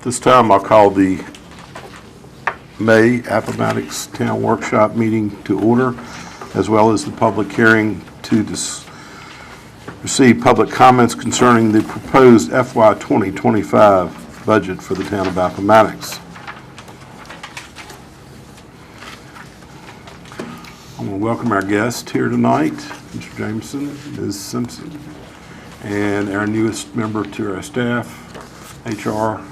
This time I'll call the May Appomattox Town Workshop meeting to order, as well as the public hearing to receive public comments concerning the proposed FY 2025 budget for the town of Appomattox. I want to welcome our guest here tonight, Mr. Jameson, Ms. Simpson, and our newest member to our staff, HR,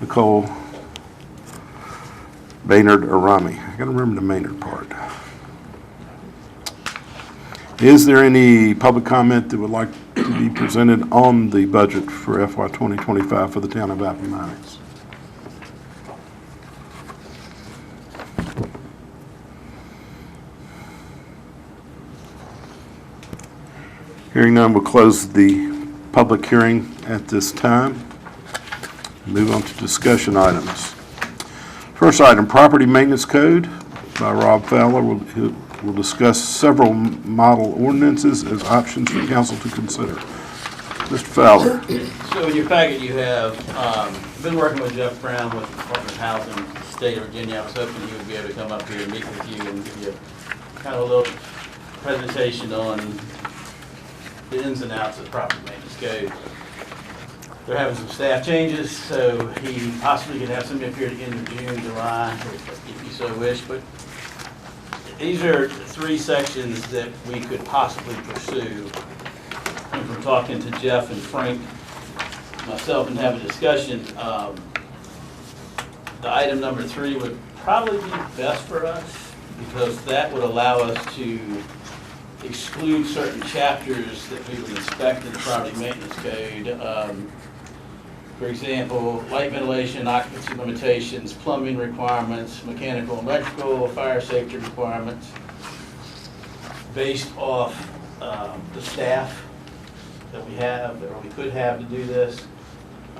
Nicole Baynard-Arami. I got to remember the Maynard part. Is there any public comment that would like to be presented on the budget for FY 2025 for the town of Appomattox? Hearing none, we'll close the public hearing at this time. Move on to discussion items. First item, property maintenance code by Rob Fowler. We'll discuss several model ordinances as options for council to consider. Mr. Fowler. So in your packet you have been working with Jeff Brown with the Department of Housing, State of Virginia. I was hoping he would be able to come up here and meet with you and give you kind of a little presentation on the ins and outs of the property maintenance code. They're having some staff changes, so he possibly could have somebody up here at the end of June, July, if you so wish. But these are three sections that we could possibly pursue. And from talking to Jeff and Frank, myself, and having a discussion, the item number 3 would probably be best for us because that would allow us to exclude certain chapters that we would inspect in the property maintenance code. For example, light ventilation, occupancy limitations, plumbing requirements, mechanical and electrical, fire safety requirements, based off the staff that we have, or we could have to do this.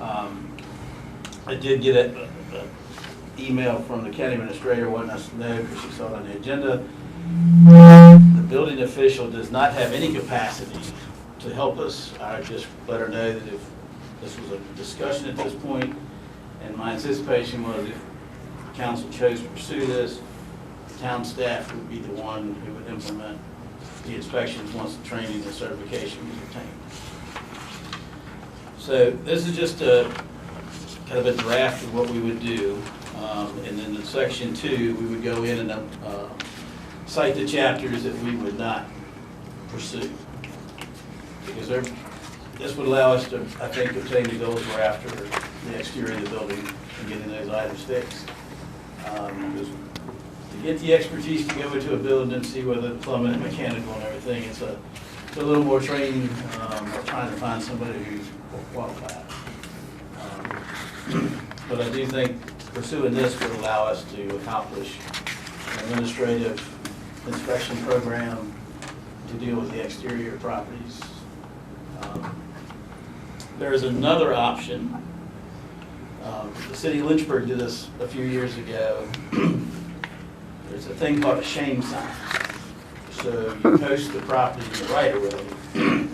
I did get an email from the county administrator wanting us to know, because she saw it on the agenda, the building official does not have any capacity to help us. I just let her know that if this was a discussion at this point, and my anticipation was if council chose to pursue this, the town staff would be the one who would implement the inspections once the training and certification was obtained. So this is just a kind of a draft of what we would do. And then in section 2, we would go in and cite the chapters that we would not pursue. Because this would allow us to, I think, obtain the goals we're after, the exterior of the building, and getting those items fixed. Because to get the expertise to go into a building and see whether the plumbing and mechanical and everything, it's a little more training. We're trying to find somebody who's qualified. But I do think pursuing this would allow us to accomplish an administrative inspection program to deal with the exterior properties. There is another option. The city of Lynchburg did this a few years ago. There's a thing called a shame sign. So you post the property in the right of way,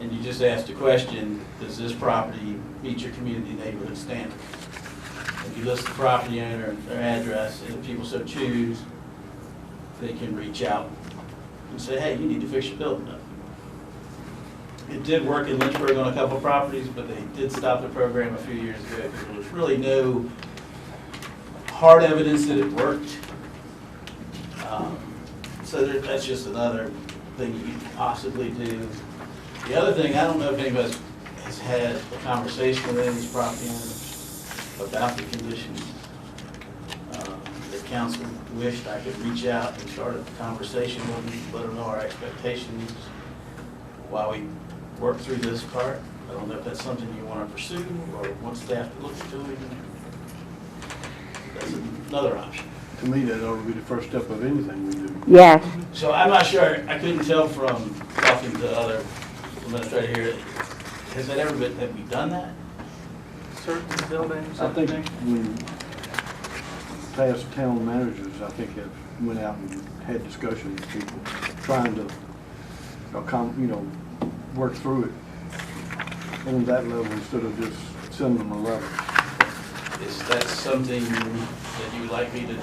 and you just ask the question, does this property meet your community neighborhood standard? If you list the property owner and their address, and if people so choose, they can reach out and say, hey, you need to fix your building up. It did work in Lynchburg on a couple of properties, but they did stop the program a few years ago because there was really no hard evidence that it worked. So that's just another thing you could possibly do. The other thing, I don't know if anybody has had a conversation with any of these property owners about the conditions. The council wished I could reach out and start a conversation with them, let them know our expectations while we work through this part. I don't know if that's something you want to pursue or want staff to look into it. That's another option. To me, that ought to be the first step of anything we do. Yes. So I'm not sure, I couldn't tell from talking to other administrators here, has that ever been, have we done that? Certain buildings, I think when past town managers, I think, have went out and had discussions with people, trying to, work through it on that level instead of just sending them a letter. Is that something that you would like me to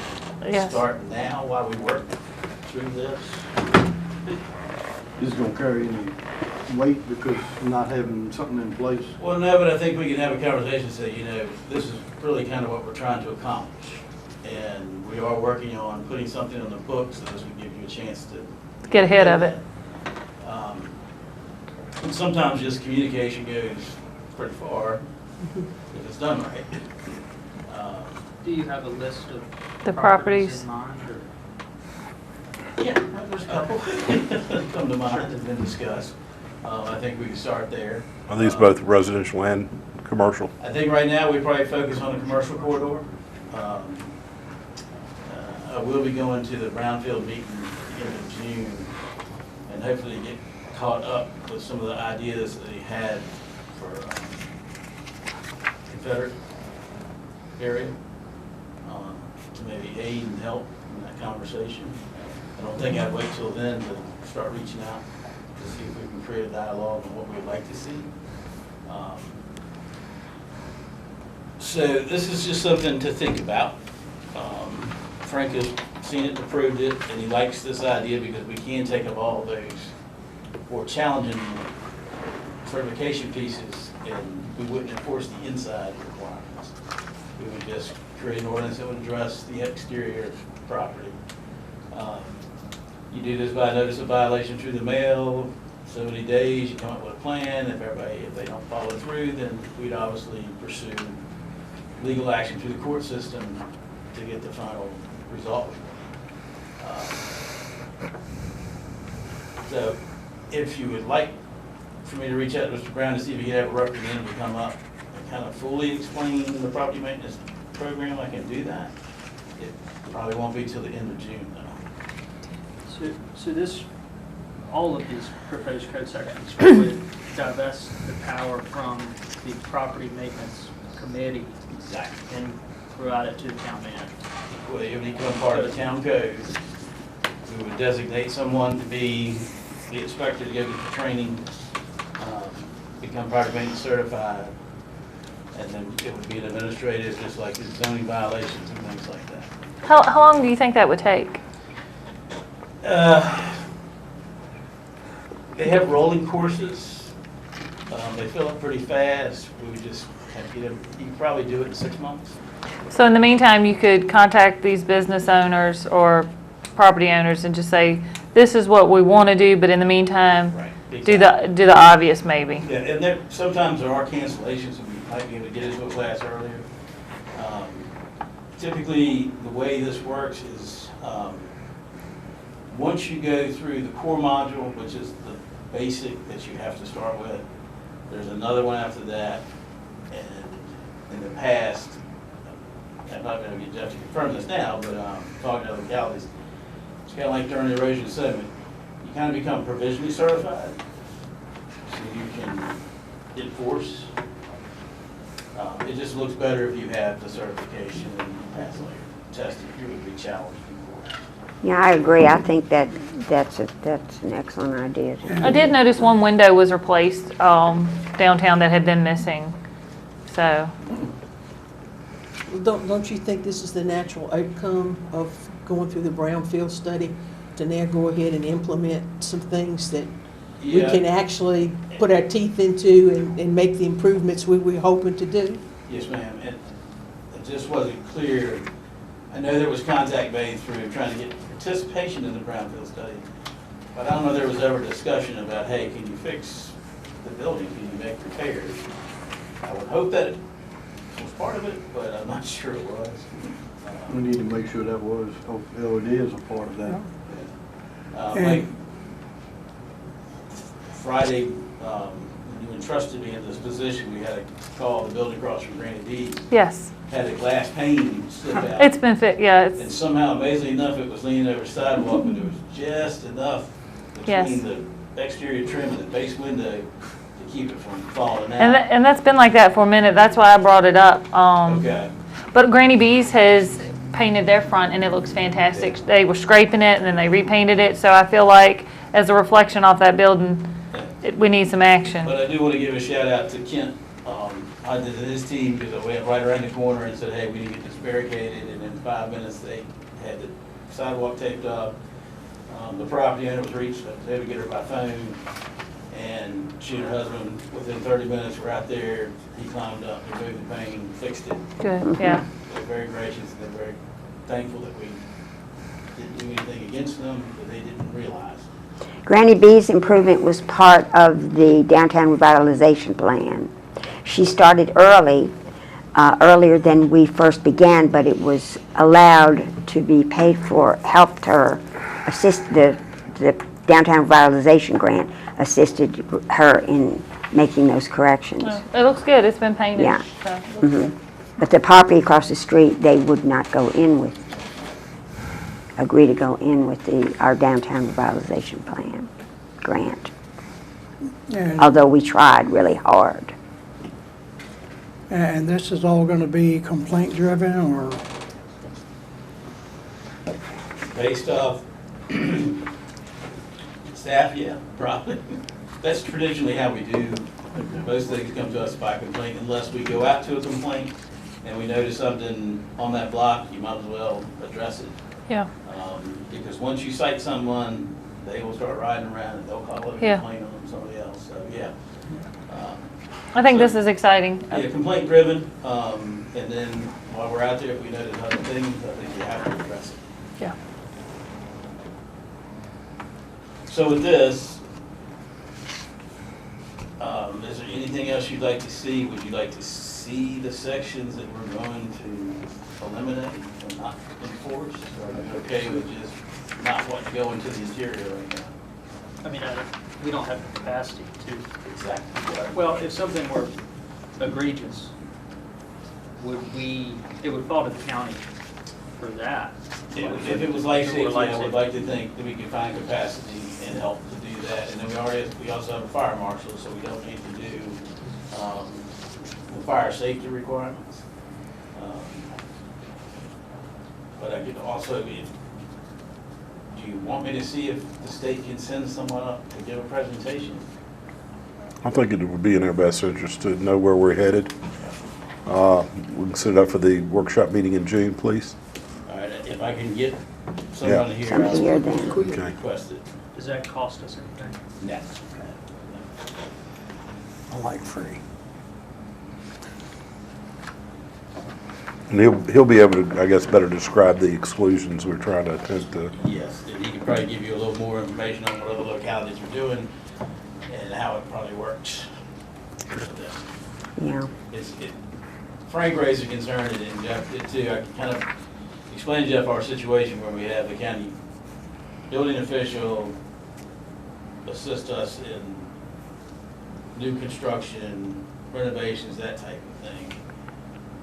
Yes. start now while we work through this? Is it gonna carry any weight because not having something in place? Well, no, but I think we can have a conversation and say, this is really kind of what we're trying to accomplish. And we are working on putting something on the books so this would give you a chance to Get ahead of it. And sometimes just communication goes pretty far if it's done right. Do you have a list of The properties. in mind, or? Yeah, there's a couple that come to mind that have been discussed. I think we can start there. Are these both residential and commercial? I think right now we probably focus on the commercial corridor. I will be going to the Brownfield meeting in June and hopefully get caught up with some of the ideas that he had for Confederate area to maybe aid and help in that conversation. I don't think I'd wait till then to start reaching out to see if we can create a dialogue on what we'd like to see. So this is just something to think about. Frank has seen it, approved it, and he likes this idea because we can take up all of those more challenging certification pieces and we wouldn't enforce the inside requirements. We would just create an ordinance that would address the exterior property. You do this by notice of violation through the mail, so many days, you come up with a plan. If they don't follow through, then we'd obviously pursue legal action through the court system to get the final result. So if you would like for me to reach out to Mr. Brown to see if he could have a representative come up and kind of fully explain the property maintenance program, I can do that. It probably won't be till the end of June though. So this, all of these proposed code sections would divest the power from the property maintenance committee Exactly. and provide it to the town manager. Well, it would become part of the town code. We would designate someone to be the inspector to go to the training, become property maintenance certified, and then it would be an administrative, just like the zoning violations and things like that. How long do you think that would take? They have rolling courses. They fill up pretty fast. We would just have to get them, you could probably do it in 6 months. So in the meantime, you could contact these business owners or property owners and just say, this is what we want to do, but in the meantime, Right. do the obvious maybe. Yeah, and sometimes there are cancellations, and we might be able to get into a class earlier. Typically, the way this works is, once you go through the core module, which is the basic that you have to start with, there's another one after that, and in the past, I'm not going to get Jeff to confirm this now, but talking to other localities, it's kind of like during the erosion sediment. You kind of become provisionally certified, so you can enforce. It just looks better if you have the certification and you pass like testing. You would be challenged before. Yeah, I agree. I think that's an excellent idea. I did notice one window was replaced downtown that had been missing. So, Don't you think this is the natural outcome of going through the brownfield study to now go ahead and implement some things that we Yeah. can actually put our teeth into and make the improvements we were hoping to do? Yes, ma'am. It just wasn't clear. I know there was contact made through trying to get participation in the brownfield study, but I don't know if there was ever discussion about, hey, can you fix the building? Can you make repairs? I would hope that it was part of it, but I'm not sure it was. We need to make sure that was, it is a part of that. Like Friday, when you entrusted me in this position, we had a call, the building across from Granny D's yes, had a glass pane slip out. it's been yeah, And it's, somehow, amazingly enough, it was leaning over the sidewalk, but there was just enough Yes. between the exterior trim and the base window to keep it from falling and, out. and that's been like that for a minute. That's why I brought it up. Okay, But Granny B's has painted their front and it looks fantastic. They were scraping it and then they repainted it. So I feel like as a reflection off that building, we need some action. but I do want to give a shout out to Kent I did his team, because I went right around the corner and said, hey, we need to get this barricaded, and in 5 minutes, they had the sidewalk taped up. The property owner was reached, I was able to get her by phone, and she and her husband, within 30 minutes, were out there. He climbed up, removed the pane, fixed it. Good, yeah. They're very gracious, and they're very thankful that we didn't do anything against them that they didn't realize. Granny B's improvement was part of the downtown revitalization plan. She started earlier than we first began, but it was allowed to be paid for, helped her, the downtown revitalization grant assisted her in making those corrections. It looks good, it's been painted. Yeah. So it looks good. But the property across the street, they would not go in with, agree to go in with our downtown revitalization plan grant, And, although we tried really hard. and this is all gonna be complaint driven or, Based off staff, yeah, probably. That's traditionally how we do. Most things come to us by complaint, unless we go out to a complaint and we notice something on that block, you might as well address it. Yeah, Because once you cite someone, they will start riding around and they'll call it a Yeah. complaint on somebody else, so, yeah. I think this is exciting. Yeah, complaint driven, and then while we're out there, if we notice other things, I think we have to address it. Yeah. So with this, is there anything else you'd like to see? Would you like to see the sections that we're going to eliminate or not enforce? Or are you okay with just not wanting to go into the interior right now? I mean, we don't have the capacity to. Exactly. Well, if something were egregious, it would fall to the county for that. If it was life If it safety, were life I would safety. like to think that we can find capacity and help to do that. And then we also have a fire marshal, so we don't need to do the fire safety requirements. But I could also, do you want me to see if the state can send someone up to give a presentation? I think it would be in our best interest to know where we're headed. We can set it up for the workshop meeting in June, please. All right, if I can get someone here, Somebody here I'll then. Okay. request it. Does that cost us anything? No. I like free. And he'll be able to, I guess, better describe the exclusions we're trying to attempt to. Yes, and he could probably give you a little more information on what other localities are doing and how it probably works. Yeah. Frank raised a concern, and Jeff did too. I can kind of explain to Jeff our situation where we have the county building official assist us in new construction, renovations, that type of thing.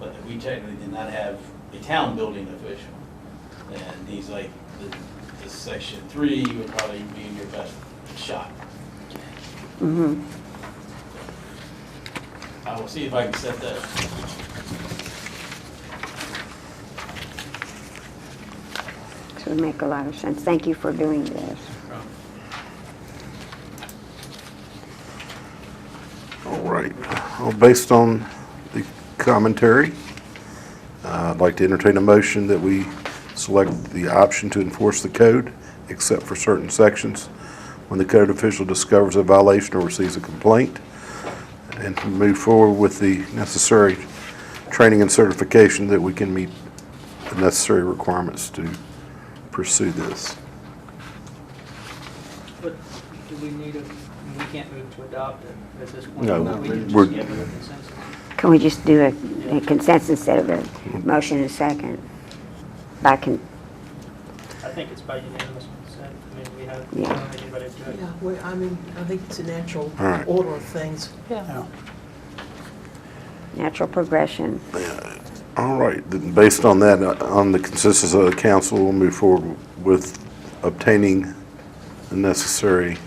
But that we technically did not have a town building official. And he's like, the section 3 would probably be your best shot. Mm-hmm. I will see if I can set that. This would make a lot of sense. Thank you for doing this. All right. Well, based on the commentary, I'd like to entertain a motion that we select the option to enforce the code, except for certain sections, when the code official discovers a violation or receives a complaint, and to move forward with the necessary training and certification that we can meet the necessary requirements to pursue this. But do we need we can't move to adopt it at this point? No, We can we're- just give it a consensus. Can we just do a consensus instead of a motion and a second? I think it's by unanimous consent. I mean, we have, we Yeah. don't need anybody to do it. Yeah, well, I mean, I think it's a natural All right. order of things. Yeah. Natural progression. All right, then based on that, on the consensus of the council, we'll move forward with obtaining the necessary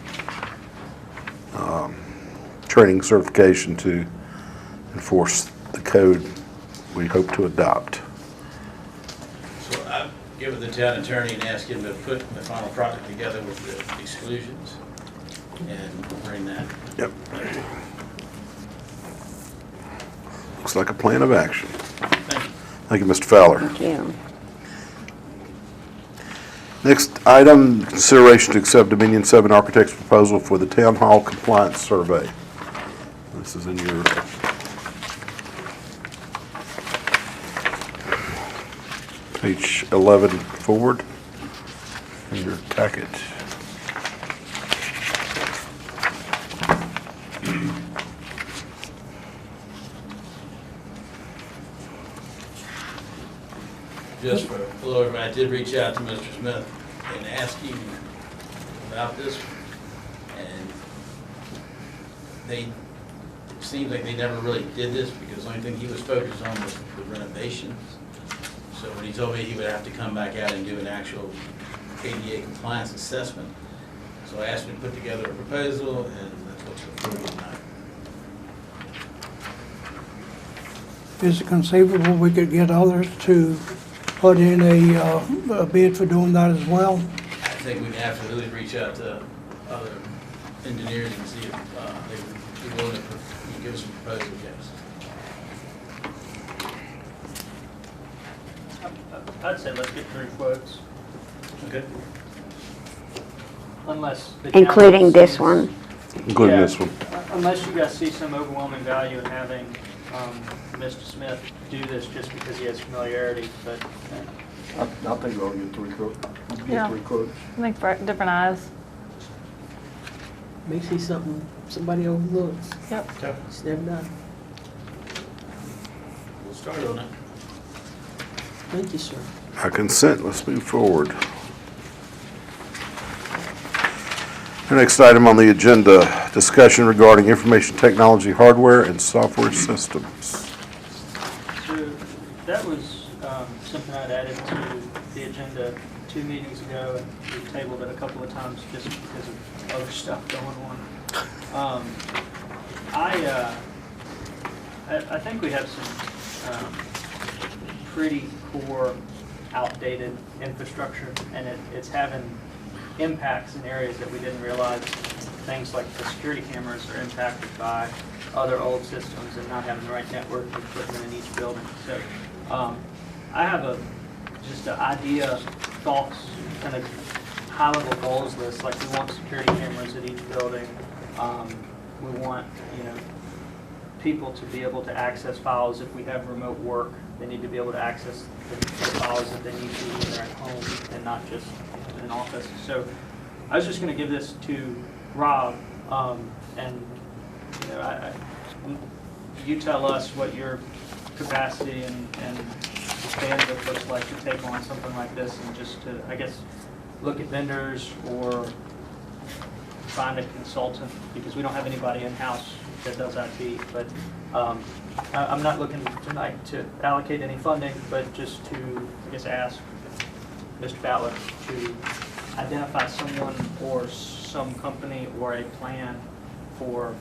training certification to enforce the code we hope to adopt. So I've given the town attorney and asked him to put the final product together with the exclusions and bring that. Yep. Looks like a plan of action. Thank you. Thank you, Mr. Fowler. Thank you. Next item, consideration to accept Dominion 7 Architect's proposal for the Town Hall Compliance Survey. This is in your page 11 forward in your packet. Just for a little, bit, I did reach out to Mr. Smith and ask him about this, and it seems like they never really did this, because the only thing he was focused on was the renovations. So when he told me he would have to come back out and do an actual ADA compliance assessment, so I asked him to put together a proposal, and that's what's before you tonight. Is it conceivable we could get others to put in a bid for doing that as well? I think we can absolutely reach out to other engineers and see if they would be willing to give us some proposals, yes. I'd say let's get 3 quotes, Okay. unless. the council Including this sees- one. Including Yeah, this one. Unless you guys see some overwhelming value in having Mr. Smith do this just because he has familiarity, but I think we'll get 3 quotes. Yeah. Get 3 quotes. Make different eyes. May see something somebody overlooks. Yep. Okay. It's never done. We'll start on it. Thank you, sir. By consent, let's move forward. Our next item on the agenda, discussion regarding information technology hardware and software systems. so that was something I'd added to the agenda 2 meetings ago, and we tabled it a couple of times just because of other stuff going on. I think we have some pretty core outdated infrastructure, and it's having impacts in areas that we didn't realize. Things like the security cameras are impacted by other old systems and not having the right network equipment in each building. So I have just an idea, thoughts, kind of high-level goals list. Like, we want security cameras at each building. We want, people to be able to access files. If we have remote work, they need to be able to access the files that they need to when they're at home and not just in an office. So I was just going to give this to Rob, and you tell us what your capacity and bandwidth looks like to take on something like this, and just to, I guess, look at vendors or find a consultant, because we don't have anybody in-house that does IT. But I'm not looking tonight to allocate any funding, but just to, I guess, ask Mr. Fowler to identify someone or some company or a plan for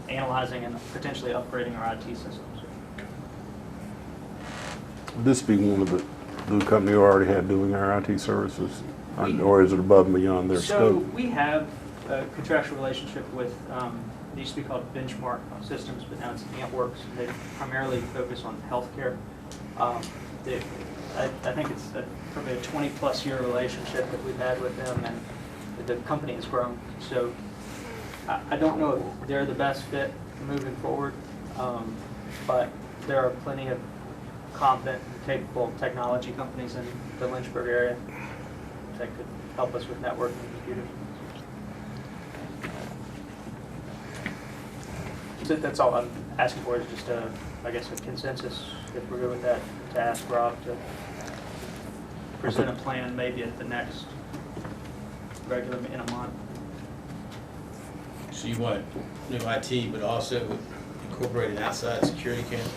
analyzing and potentially upgrading our IT systems. Would this be one of the company who already had doing our IT services? Or is it above and beyond their So scope? we have a contractual relationship with, it used to be called Benchmark Systems, but now it's Townworks. They primarily focus on healthcare. I think it's probably a 20-plus year relationship that we've had with them, and the company has grown. So I don't know if they're the best fit moving forward, but there are plenty of competent, capable technology companies in the Lynchburg area that could help us with networking and computers. So that's all I'm asking for, is just I guess a consensus, if we're good with that, to ask Rob to present a plan maybe at the next regular in a month. So you want new IT, but also incorporate an outside security camera?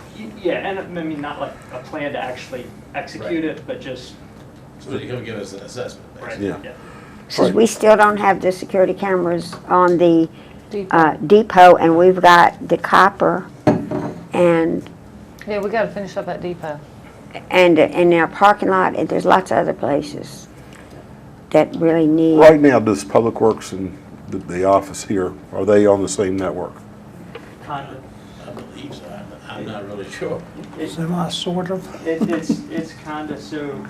Yeah, and I mean, not like a plan to actually execute it, but just. So you come give us an assessment, basically. Yeah. Since we still don't have the security cameras on the Depot. depot, and we've got the copper and Yeah, we gotta finish up at Depot. in our parking lot, and there's lots of other places that really need. Right now, does Public Works and the office here, are they on the same network? Kind of. I believe so. I'm not really sure. Semi, sort of. It's kind of, so,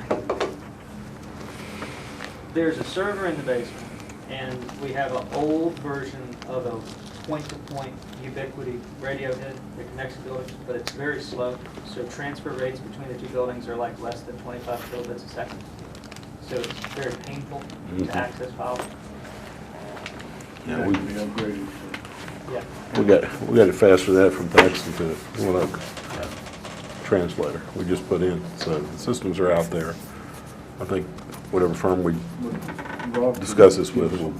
there's a server in the basement, and we have an old version of a point-to-point ubiquity radio head that connects the buildings, but it's very slow. So transfer rates between the two buildings are like less than 25 kilobits a second. So it's very painful to access files. Yeah, That we, can be upgraded. Yeah. we got it faster than that from Paxton to Roanoke translator. We just put in, so the systems are out there. I think whatever firm we Rob, discuss this with will,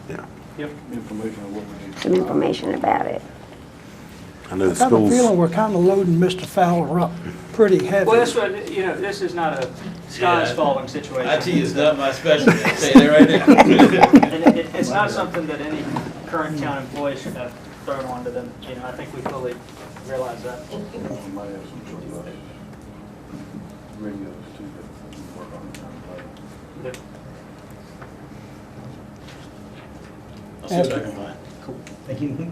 yeah. Yep. information on what we need. Some information about it. I know the I have a feeling schools, we're kind of loading Mr. Fowler up pretty heavy. Well, that's what, this is not a skies Yeah. falling situation. IT is not my specialty, I'll say that right now. And it's not something that any current town employees should have thrown onto them. I think we fully realize that. We might have some sort of radios too that we can work on. The- I'll see what I can find. Cool. Thank you.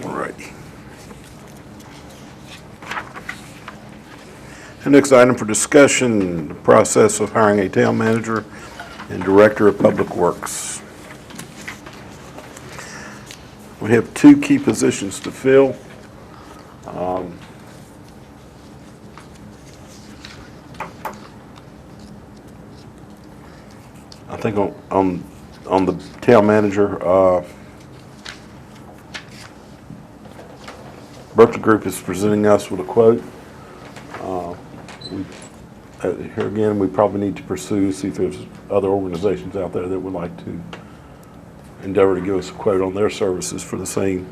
all right. The next item for discussion, the process of hiring a town manager and director of public works. We have two key positions to fill. I think on the town manager, Berkeley Group is presenting us with a quote. Here again, we probably need to pursue, see if there's other organizations out there that would like to endeavor to give us a quote on their services for the same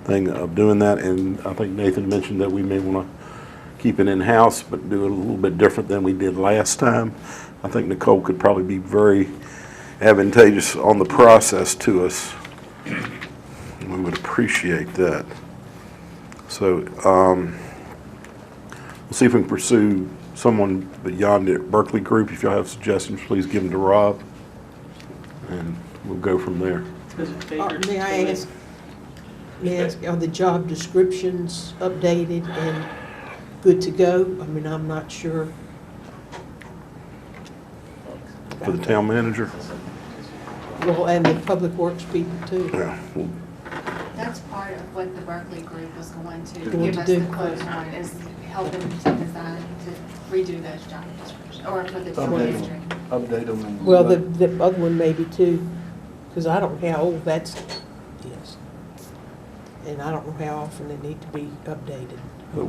thing of doing that. And I think Nathan mentioned that we may want to keep it in-house, but do it a little bit different than we did last time. I think Nicole could probably be very advantageous on the process to us. We would appreciate that. So, we'll see if we can pursue someone beyond the Berkeley Group. If y'all have suggestions, please give them to Rob, and we'll go from there. Is it Baker May I Tilly? ask, are the job descriptions updated and good to go? I mean, I'm not sure. For the town manager? Well, and the public works people too. Yeah. That's part of what the Berkeley group was going to Going give to us do. the quote on, is helping to design, to redo those job descriptions, or for the town manager. Update them and. Well, the other one maybe too, because I don't know how old that's is. And I don't know how often they need to be updated. But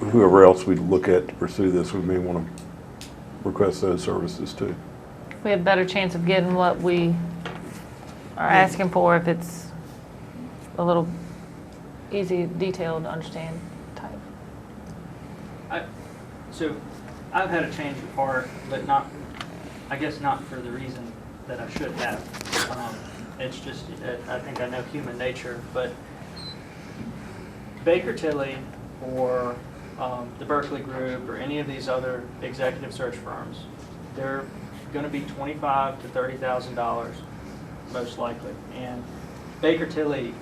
whoever else we look at to pursue this, we may want to request those services too. We have a better chance of getting what we are asking for if it's a little easy, detailed to understand type. So I've had a change of heart, but not, I guess not for the reason that I should have. It's just, I think I know human nature, but Baker Tilly or the Berkeley Group or any of these other executive search firms, they're going to be $25,000 to $30,000 most likely. And Baker Tilly,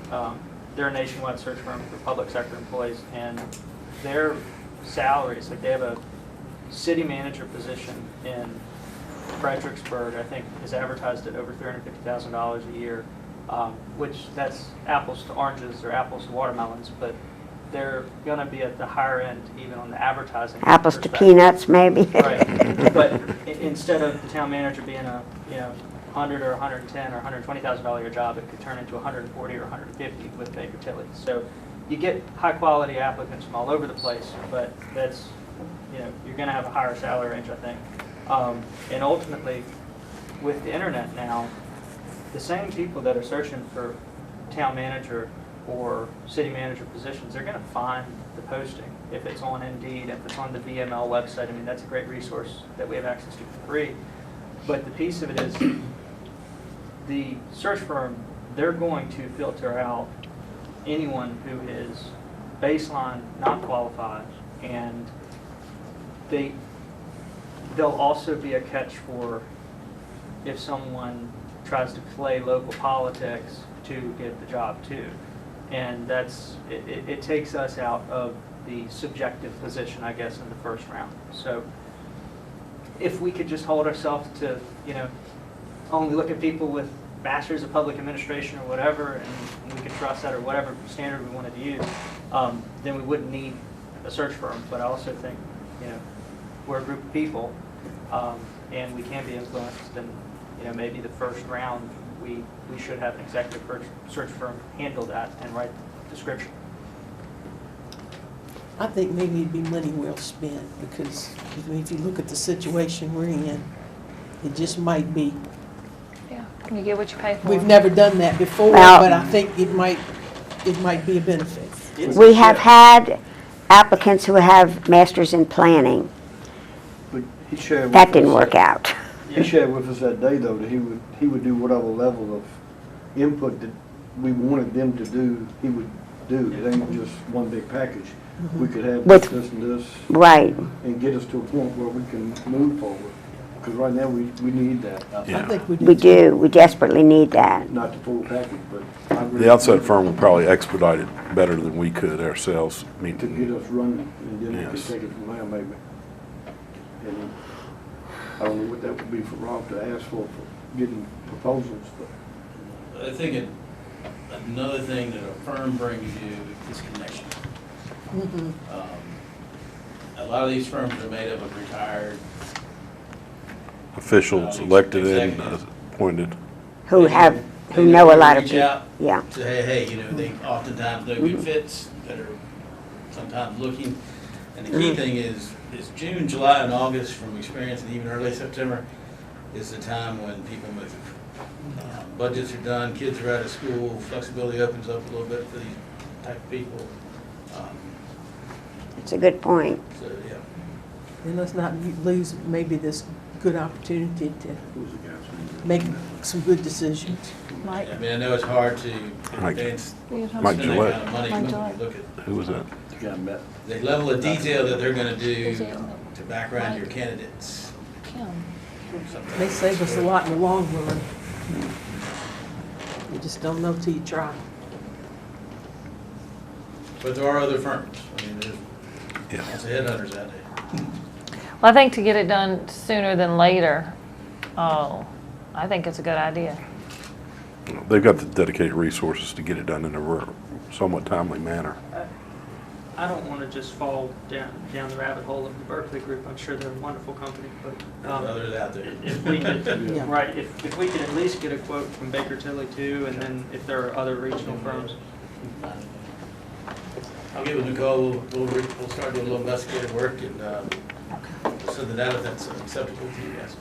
they're a nationwide search firm for public sector employees, and their salaries, like they have a city manager position in Fredericksburg, I think, is advertised at over $350,000 a year, which that's apples to oranges or apples to watermelons, but they're going to be at the higher end even on the advertising. Apples to perspective. peanuts, maybe. Right, but instead of the town manager being a, $100 or $110 or $120,000 a year job, it could turn into $140 or $150 with Baker Tilly. So you get high quality applicants from all over the place, but that's, you're going to have a higher salary range, I think. And ultimately, with the internet now, the same people that are searching for town manager or city manager positions, they're going to find the posting. If it's on Indeed, if it's on the VML website, I mean, that's a great resource that we have access to for free. But the piece of it is, the search firm, they're going to filter out anyone who is baseline not qualified, and they there'll also be a catch for if someone tries to play local politics to get the job too. And it takes us out of the subjective position, I guess, in the first round. So if we could just hold ourselves to, only look at people with masters of public administration or whatever, and we could trust that, or whatever standard we wanted to use, then we wouldn't need a search firm. But I also think, we're a group of people, and we can be influenced, and, maybe the first round, we should have an executive search firm handle that and write the description. I think maybe it'd be money well spent, because if you look at the situation we're in, it just might be. Yeah, you get what you pay for. We've never done that before, Well- but I think it might be a benefit. We have had applicants who have masters in planning. But he shared with That us didn't work out. He shared with us that day, though, that he would do whatever level of input that we wanted them to do, he would do. It ain't just one big package. We could have With- this and this, Right. and get us to a point where we can move forward. Because right now, we need that. I think. Yeah. I think we do. We do. We desperately need that. Not the full package, but I really. The outside firm will probably expedite it better than we could ourselves. I To mean, get us running, and then we Yes. could take it from there, maybe. And I don't know what that would be for Rob to ask for getting proposals, but. I think another thing that a firm brings you is connection. Mhm. A lot of these firms are made up of retired. officials elected and Executive. appointed. Who They know a lot of reach people. out, Yeah. Say, hey, they oftentimes know good fits that are sometimes looking. And the key thing is June, July, and August, from experience, and even early September, is the time when people move. Budgets are done, kids are out of school, flexibility opens up a little bit for these type of people. It's a good point. So, yeah. And let's not lose maybe this good opportunity to Who's the guy's name? make some good decisions. Mike, I mean, I know it's hard to Mike- advance you're talking Mike spend that Gillette. kind of money, Mike but when Gillette. you look at Who was that? The guy met. the level of detail that they're gonna do Is it to background your candidates. Kim. sometimes- They save us a lot in the long run. You just don't know till you try. But there are other firms. I mean, there's Yeah. lots of headhunters out there. Well, I think to get it done sooner than later, I think it's a good idea. They've got the dedicated resources to get it done in a somewhat timely manner. I don't want to just fall down the rabbit hole of the Berkeley Group. I'm sure they're a wonderful company, but There's others out there. if we could, Yeah. right, if we could at least get a quote from Baker Tilly too, and then if there are other regional firms. I'll get with Nicole, we'll start doing a little investigative work and send it out if that's acceptable to you guys.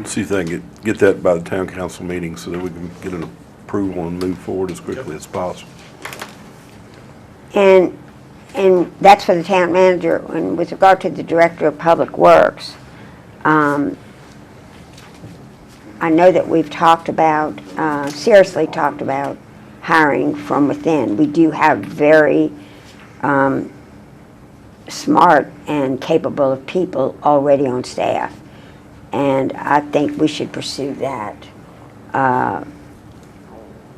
See if they can get that by the town council meeting so that we can get an approval and move forward as quickly as possible. And that's for the town manager. And with regard to the director of public works, I know that we've seriously talked about hiring from within. We do have very smart and capable of people already on staff. And I think we should pursue that.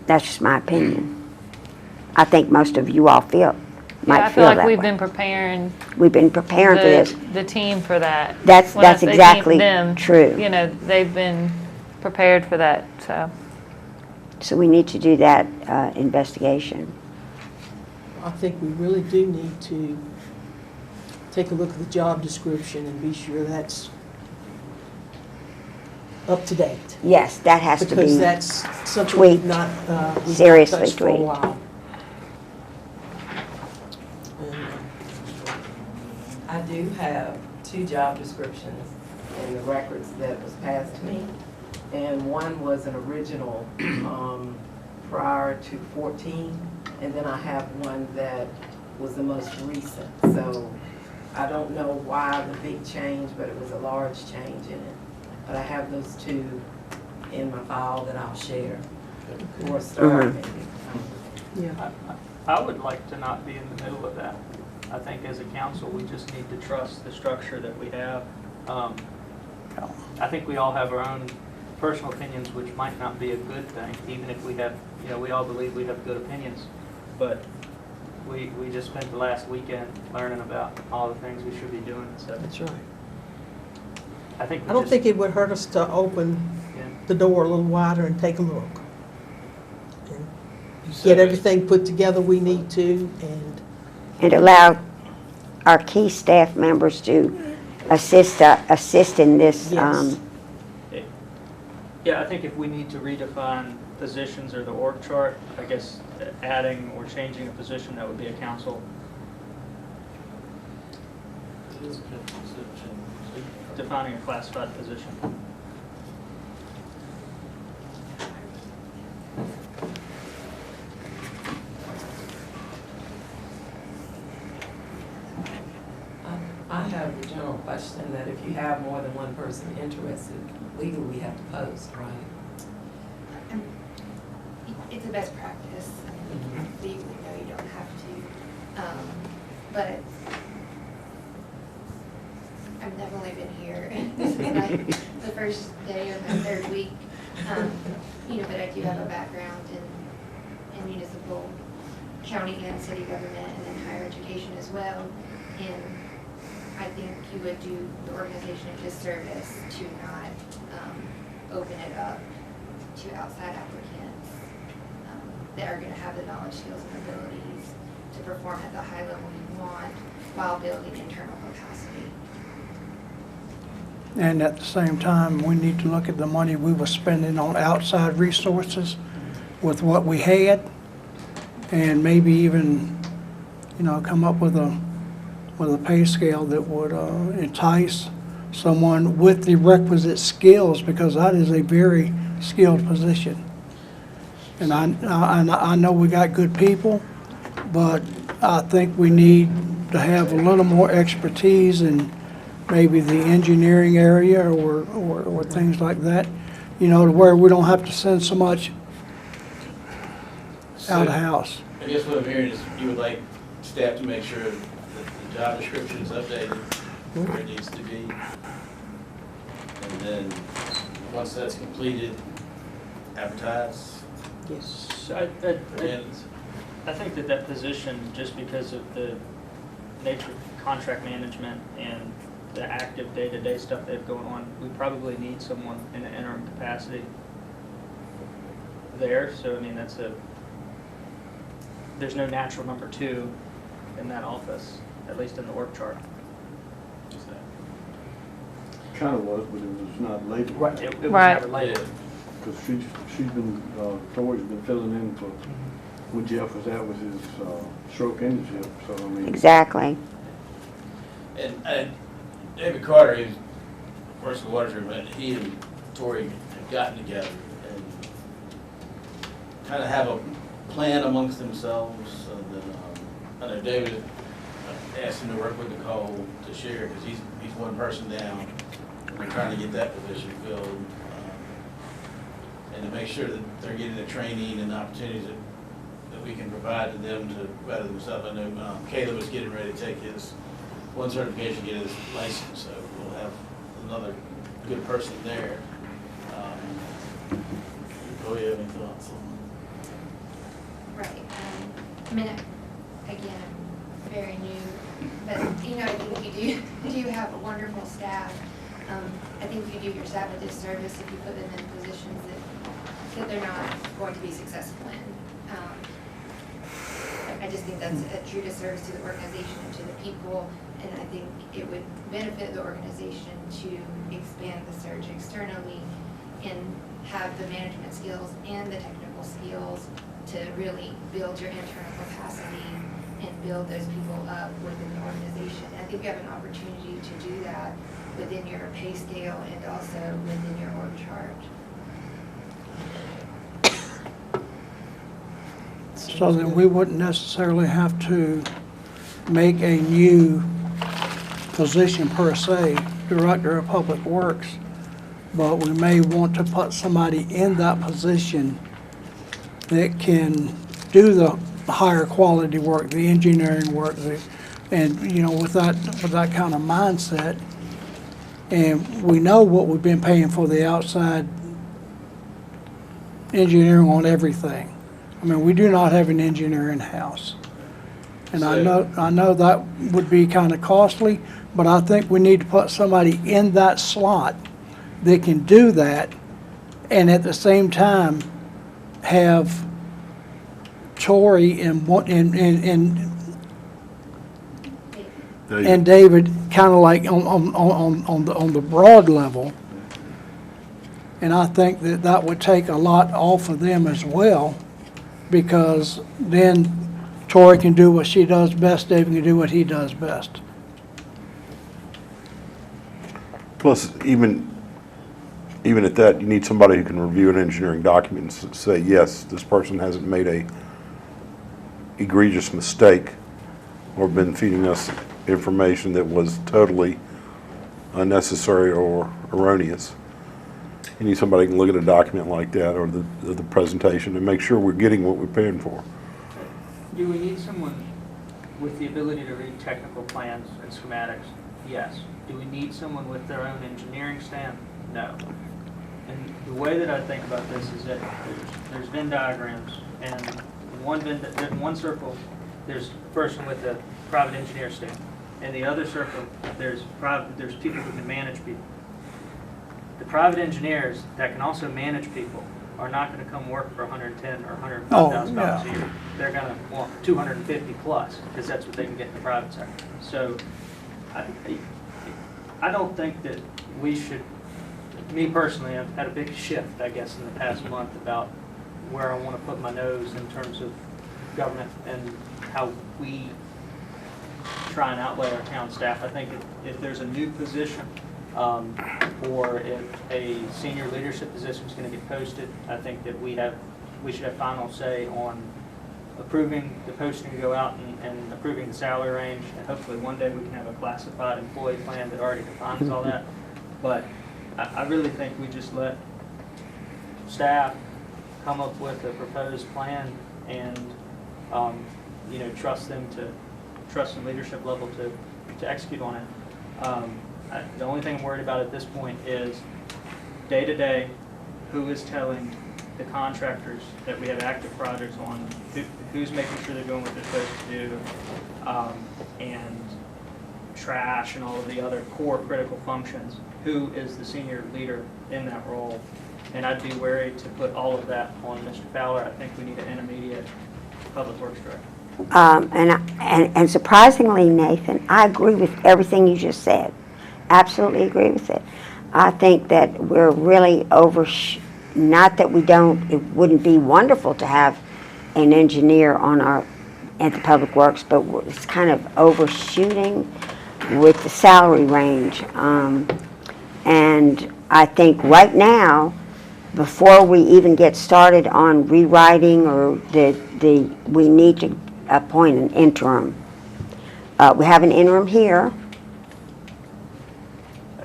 That's just my opinion. I think most of you all Yeah, might I feel feel like that we've way. been preparing We've been preparing for this. the team for that. That's When I say team, exactly them, true. They've been prepared for that, so. So we need to do that investigation. I think we really do need to take a look at the job description and be sure that's up to date. Yes, that has to Because be, that's something tweaked. we've not Seriously touched for a tweaked. while. And, I do have 2 job descriptions in the records that was passed to me. And one was an original prior to 14, and then I have one that was the most recent. So I don't know why the big change, but it was a large change in it. But I have those 2 in my file that I'll share for a start, maybe. yeah. I would like to not be in the middle of that. I think as a council, we just need to trust the structure that we have. I think we all have our own personal opinions, which might not be a good thing, even if we have, we all believe we have good opinions. But we just spent the last weekend learning about all the things we should be doing, so That's right. I think I don't think it would hurt us to open the door a little wider and take a look. And get everything put together we need to, And allow our key staff members to assist in this. Yes. Yeah, I think if we need to redefine positions or the org chart, I guess adding or changing a position, that would be a council. Defining a classified position. I have the general question that if you have more than one person interested, legally we have to post, right? It's a best practice. Legally, no, you don't have to. But I've only been here this is like the first day of my third week. But I do have a background in municipal, county and city government, and then higher education as well. And I think you would do the organization a disservice to not open it up to outside applicants that are going to have the knowledge, skills, and abilities to perform at the high level you want while building internal capacity. And at the same time, we need to look at the money we were spending on outside resources with what we had, and maybe even, come up with a pay scale that would entice someone with the requisite skills, because that is a very skilled position. And I know we got good people, but I think we need to have a little more expertise in maybe the engineering area or things like that, to where we don't have to send so much out of house. I guess what I'm hearing is you would like staff to make sure that the job description is updated where it needs to be. And then, once that's completed, advertise. yes. I think that position, just because of the nature of contract management and the active day-to-day stuff they have going on, we probably need someone in an interim capacity there. So, there's no natural number two in that office, at least in the work chart. Kind of was, but it was not labeled. Right. It was Right. never labeled. Because she's been, Tori's been filling in for, when Jeff was out with his stroke internship, so Exactly. And David Carter, who's works in the water treatment, he and Tori have gotten together and kind of have a plan amongst themselves. So that, I know David asked him to work with Nicole to share, because he's one person down. We're trying to get that position filled, and to make sure that they're getting the training and opportunities that we can provide to them to better themselves. I know Caleb was getting ready to take his one certification, get his license, so we'll have another good person there. Do you have any thoughts on? Right. Again, I'm very new, but, I think you do have a wonderful staff. I think you do your staff a disservice if you put them in positions that they're not going to be successful in. I just think that's a true disservice to the organization and to the people, and I think it would benefit the organization to expand the search externally and have the management skills and the technical skills to really build your internal capacity and build those people up within the organization. I think you have an opportunity to do that within your pay scale and also within your org chart. So that we wouldn't necessarily have to make a new position per se, Director of Public Works, but we may want to put somebody in that position that can do the higher quality work, the engineering work, the And, you know, with that kind of mindset, and we know what we've been paying for the outside engineering on everything. I mean, we do not have an engineer in-house. And I know that would be kind of costly, but I think we need to put somebody in that slot that can do that, and at the same time have Tori and David kind of like on the broad level. And I think that that would take a lot off of them as well, because then Tori can do what she does best, David can do what he does best. Plus, even at that, you need somebody who can review an engineering document and say, yes, this person hasn't made a egregious mistake or been feeding us information that was totally unnecessary or erroneous. You need somebody who can look at a document like that or the presentation and make sure we're getting what we're paying for. Do we need someone with the ability to read technical plans and schematics? Yes. Do we need someone with their own engineering staff? No. And the way that I think about this is that there's Venn diagrams, and in one circle, there's a person with a private engineer staff. In the other circle, there's people who can manage people. The private engineers that can also manage people are not going to come work for $110,000 or $105,000 a year. They're going to want $250,000 plus, because that's what they can get in the private sector. So I don't think that we should, me personally, I've had a big shift, I guess, in the past month about where I want to put my nose in terms of government and how we try and outlay our town staff. I think if there's a new position, or if a senior leadership position is going to get posted, I think that we should have final say on approving the posting to go out and approving the salary range, and hopefully one day we can have a classified employee plan that already defines all that. But I really think we just let staff come up with a proposed plan and trust the leadership level to execute on it. The only thing I'm worried about at this point is day to day, who is telling the contractors that we have active projects on, who's making sure they're doing what they're supposed to do, and trash and all of the other core critical functions. Who is the senior leader in that role? And I'd be wary to put all of that on Mr. Fowler. I think we need an intermediate public works director. And surprisingly, Nathan, I agree with everything you just said. Absolutely agree with it. I think that we're really not that we don't, it wouldn't be wonderful to have an engineer at the Public Works, but it's kind of overshooting with the salary range. And I think right now, before we even get started on rewriting or we need to appoint an interim. We have an interim here,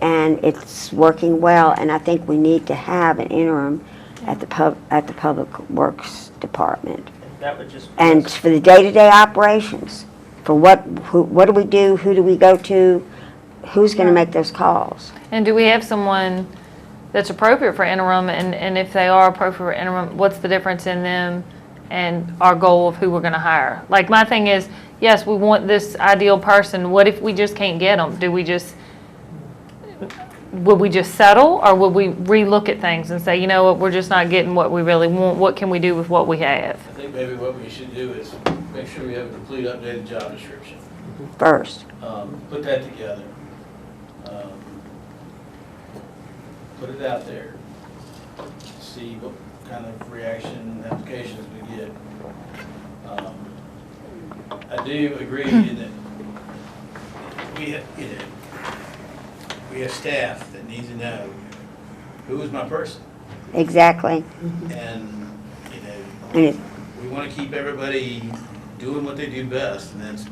and it's working well, and I think we need to have an interim at the Public Works Department. That would just And for the day-to-day operations, for what do we do, who do we go to, who's going to make those calls? And do we have someone that's appropriate for interim, and if they are appropriate for interim, what's the difference in them and our goal of who we're going to hire? Like, my thing is, yes, we want this ideal person. What if we just can't get them? Would we just settle, or would we relook at things and say, you know what, we're just not getting what we really want. What can we do with what we have? I think maybe what we should do is make sure we have a complete updated job description. First. Put that together. Put it out there. See what kind of reaction and applications we get. I do agree that we have staff that needs to know who is my person. Exactly. And, And we want to keep everybody doing what they do best, and that's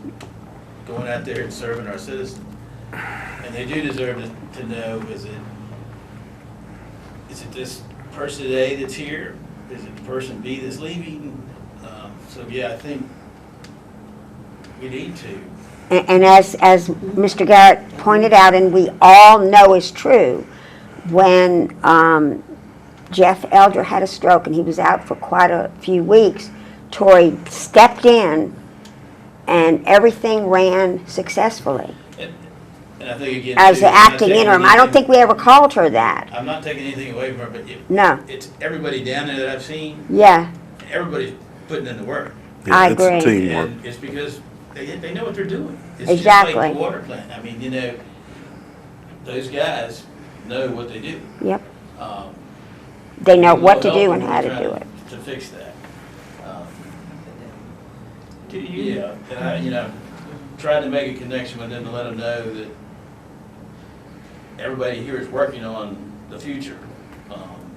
going out there and serving our citizens. And they do deserve to know, is it this person A that's here? Is it person B that's leaving? So yeah, I think we need to And as Mr. Garrett pointed out, and we all know is true, when Jeff Elder had a stroke and he was out for quite a few weeks, Tori stepped in and everything ran successfully And I think again. as too, the I'm not acting taking interim. I don't anything- think we ever called her that. I'm not taking anything away from her, but No. it's everybody down there that I've seen, Yeah, everybody's putting in the work. Yeah, I it's agree. teamwork. And it's because they know what they're doing. It's Exactly. just like the water plant. I mean, those guys know what they do. yep. Um, They know we'll what to help do them and how to try do it. To fix that. Do you, Yeah, and I tried to make a connection with them to let them know that everybody here is working on the future.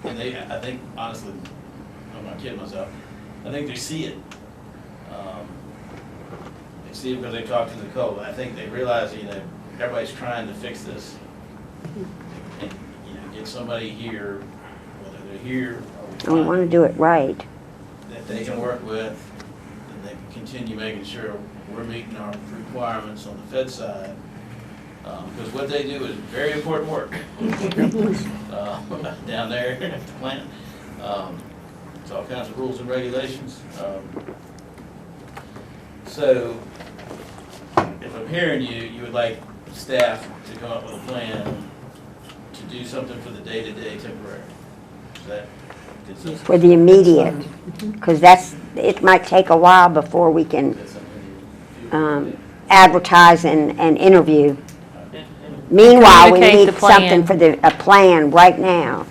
And I think, honestly, I'm not kidding myself, I think they see it. They see it because they talk to Nicole. I think they realize, everybody's trying to fix this. And, get somebody here, whether they're here And we or want to do it right. that they can work with, and they can continue making sure we're meeting our requirements on the Fed side. Because what they do is very important work down there at the plant. It's all kinds of rules and regulations. So if I'm hearing you, you would like staff to come up with a plan to do something for the day-to-day temporary. Is that consistent? For the immediate, because it might take a while before we can Is that something you- advertise and interview. and Meanwhile, we Communicate need the plan. something a plan right now,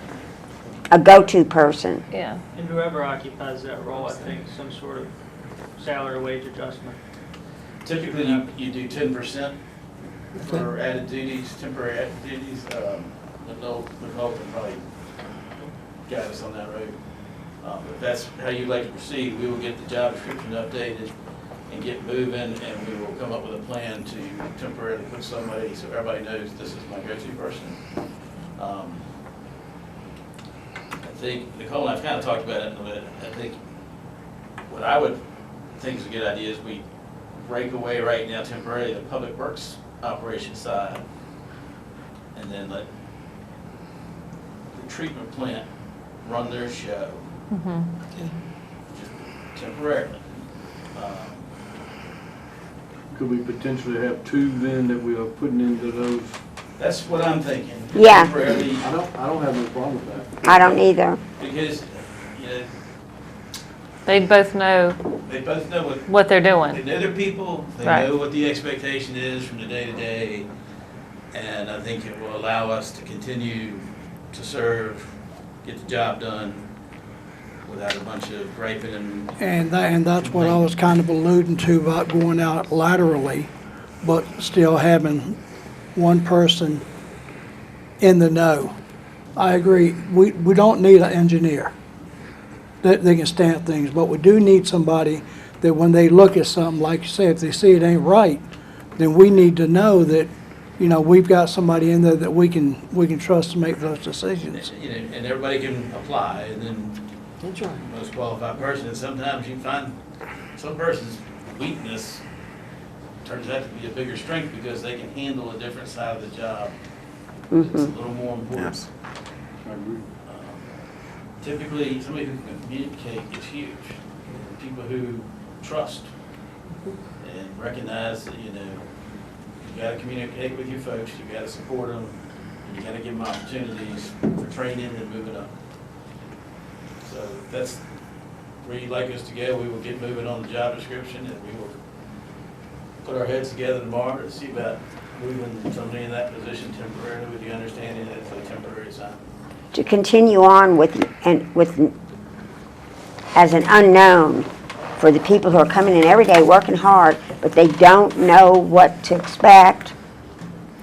a go-to person. Yeah. and whoever occupies that role, I think some sort of salary wage adjustment. Typically, you do 10% for added duties, temporary added duties. Nicole can probably guide us on that road. If that's how you'd like to proceed, we will get the job description updated and get moving, and we will come up with a plan to temporarily put somebody, so everybody knows this is my go-to person. I think, Nicole and I've kind of talked about it in a bit. I think what I would think is a good idea is we break away right now temporarily the public works operation side, and then let the treatment plant run their show just temporarily. Could we potentially have two then that we are putting into those? That's what I'm thinking. Yeah. Temporarily, I don't have no problem with that. I don't either. because, They both know they both know what they're they doing. know their people, they Right. know what the expectation is from the day to day, and I think it will allow us to continue to serve, get the job done without a bunch of griping and. And that's what I was kind of alluding to about going out laterally, but still having one person in the know. I agree, we don't need an engineer that they can stamp things, but we do need somebody that when they look at something, like you said, if they see it ain't right, then we need to know that, we've got somebody in there that we can trust to make those decisions. And everybody can apply, and then That's right. most qualified person, and sometimes you find some person's weakness turns out to be a bigger strength because they can handle a different side of the job. It's a little more important. Yes. I agree. Typically, somebody who can communicate is huge. People who trust and recognize that, you gotta communicate with your folks, you gotta support them, and you gotta give them opportunities for training and moving up. So if that's where you'd like us to go, we will get moving on the job description, and we will put our heads together tomorrow to see about moving somebody in that position temporarily with the understanding that it's a temporary assignment. To continue on with as an unknown for the people who are coming in every day working hard, but they don't know what to expect.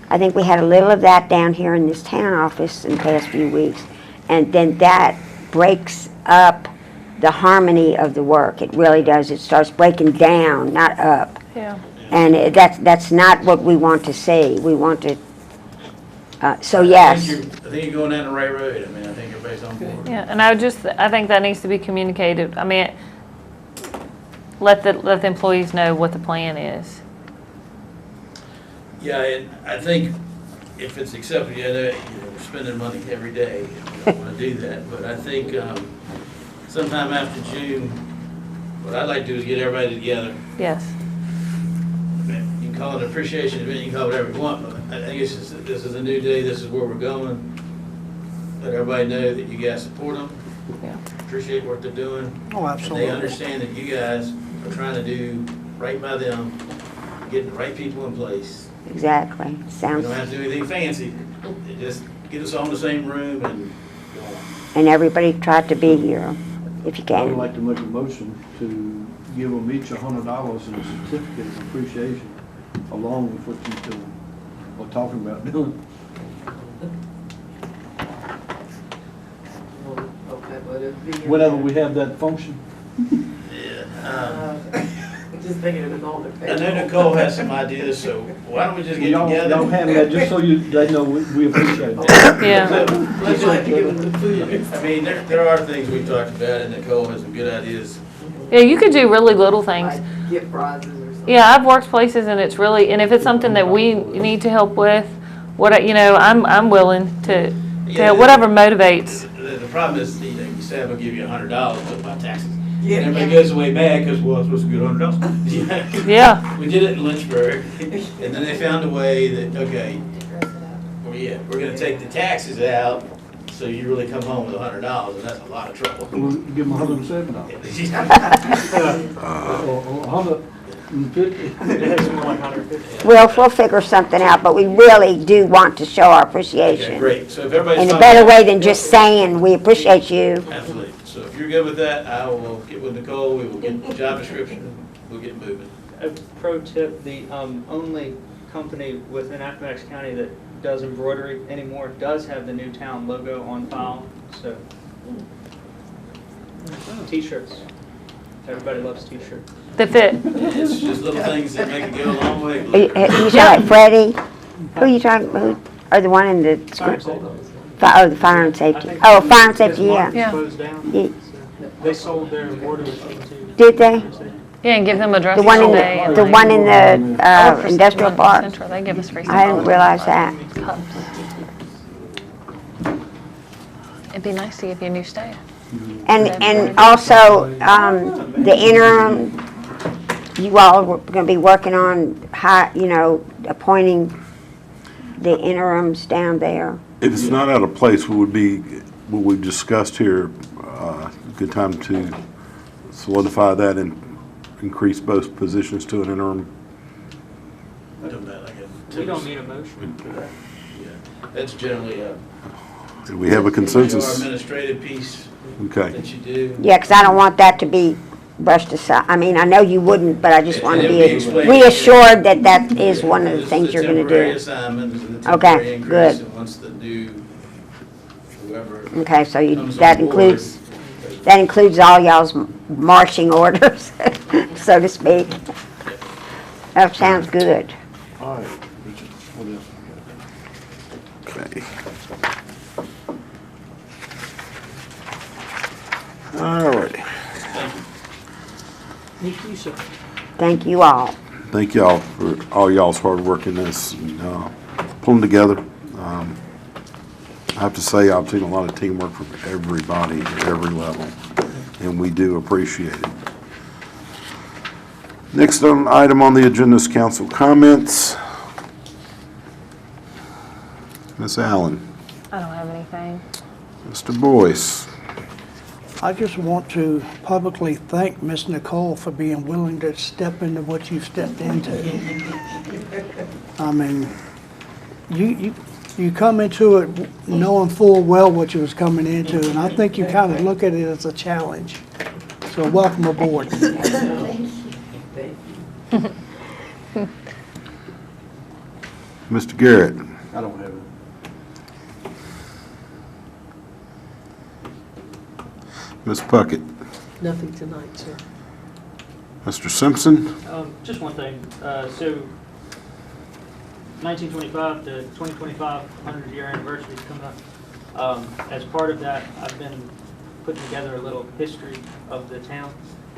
I think we had a little of that down here in this town office in the past few weeks, and then that breaks up the harmony of the work. It really does. It starts breaking down, not up. Yeah. And that's not what we want to see. We want to, so I yes. think you're going down the right road. I mean, I think everybody's on board. Yeah, and I think that needs to be communicated. I mean, let the employees know what the plan is. Yeah, and I think if it's accepted, yeah, we're spending money every day. We don't want to do that, but I think sometime after June, what I'd like to do is get everybody together. Yes. You can call it an appreciation event, you can call it whatever you want, but I think it's just, this is a new day, this is where we're going. Let everybody know that you guys support them, Yeah. appreciate what they're doing. Oh, And absolutely. they understand that you guys are trying to do right by them, getting the right people in place. Exactly. We Sounds, don't have to do anything fancy, just get us all in the same room and go on. and everybody tried to be here, if you I would can. like to make a motion to give them each $100 in a certificate of appreciation, along with what you're doing, or talking about doing. Okay, but it'd be. Whenever we have that function. Yeah. Just thinking it was on the I know page. Nicole has some ideas, so why don't we just get Y'all together? handle that, just so they know we appreciate it. Yeah. Let's just give them the food. I mean, there are things we've talked about, and Nicole has some good ideas. Yeah, you could do really little things. Like gift prizes or something. Yeah, I've worked places and it's really, and if it's something that we need to help with, I'm willing to Yeah, help, whatever motivates. The problem is, you say I'm gonna give you $100, but my taxes. Yeah. And everybody goes away mad because, well, I'm supposed to get $100. Yeah. We did it in Lynchburg, and then they found a way that, okay, To dress it up. well, yeah, we're gonna take the taxes out, so you really come home with $100, and that's a lot of trouble. We'll give them $107. Or $150. It's more like 150. We'll figure something out, but we really do want to show our Okay, appreciation. great, so if everybody's. In a fine better with way that- than just saying, we appreciate you. Absolutely. So if you're good with that, I will get with Nicole, we will get the job description, we'll get moving. A pro tip, the only company within Appomattox County that does embroidery anymore does have the new town logo on file, so. T-shirts. Everybody loves T-shirts. The fit. It's just little things that make it go a long way. You talking about Freddie? Who you talking, or the one in the, the fire and safety? Oh, fire and safety, yeah. Yeah. Closed down. Yeah. So they sold their embroidery machine too. Did they? Yeah, and give them a dress The one in day. and the like- one in the I work for industrial London park? Central. They give us free I stuff. didn't realize that. Cups. It'd be nice to give you a new staff. And also, the interim, you all were gonna be working on appointing the interims down there. If it's not out of place, what we've discussed here, a good time to solidify that and increase both positions to an interim? We don't need a motion for that. Yeah, that's generally a. Do we have a Your consensus? administrative piece Okay. that you do. Yeah, 'cause I don't want that to be brushed aside. I mean, I know you wouldn't, but I just want to And be it'll be explained. reassured that that is one of the This things is a you're gonna temporary do. assignment, this is a Okay, temporary increase, good. and once the new, whoever. Okay, so comes that on board, includes all y'all's marching orders, so to speak. That sounds good. All right, Richard, what else? Okay. All righty. Thank you, sir. Thank you all. Thank y'all for all y'all's hard work in this, and, pulling together. I have to say, I've seen a lot of teamwork from everybody at every level, and we do appreciate it. Next item on the agenda is council comments. Ms. Allen, I don't have anything. Mr. Boyce. I just want to publicly thank Miss Nicole for being willing to step into what you've stepped into. I mean, you come into it knowing full well what you was coming into, and I think you kind of look at it as a challenge. So welcome aboard. Mr. Garrett. I don't have it. Ms. Puckett. Nothing tonight, sir. Mr. Simpson. Just one thing, so 1925 to 2025 100-year anniversary is coming up. As part of that, I've been putting together a little history of the town.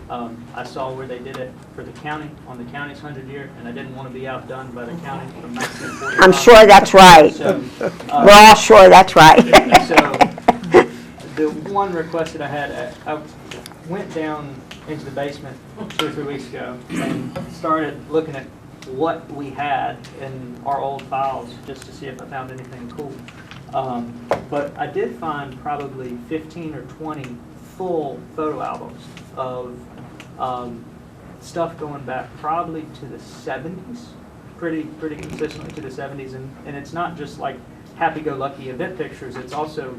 I saw where they did it for the county, on the county's 100 year, and I didn't want to be outdone by the county from 1945. I'm sure that's right. So, We're all sure that's right. so, the one request that I had, I went down into the basement 2 or 3 weeks ago and started looking at what we had in our old files just to see if I found anything cool. But I did find probably 15 or 20 full photo albums of stuff going back probably to the 70s, pretty consistently to the 70s, and it's not just like happy-go-lucky event pictures. It's also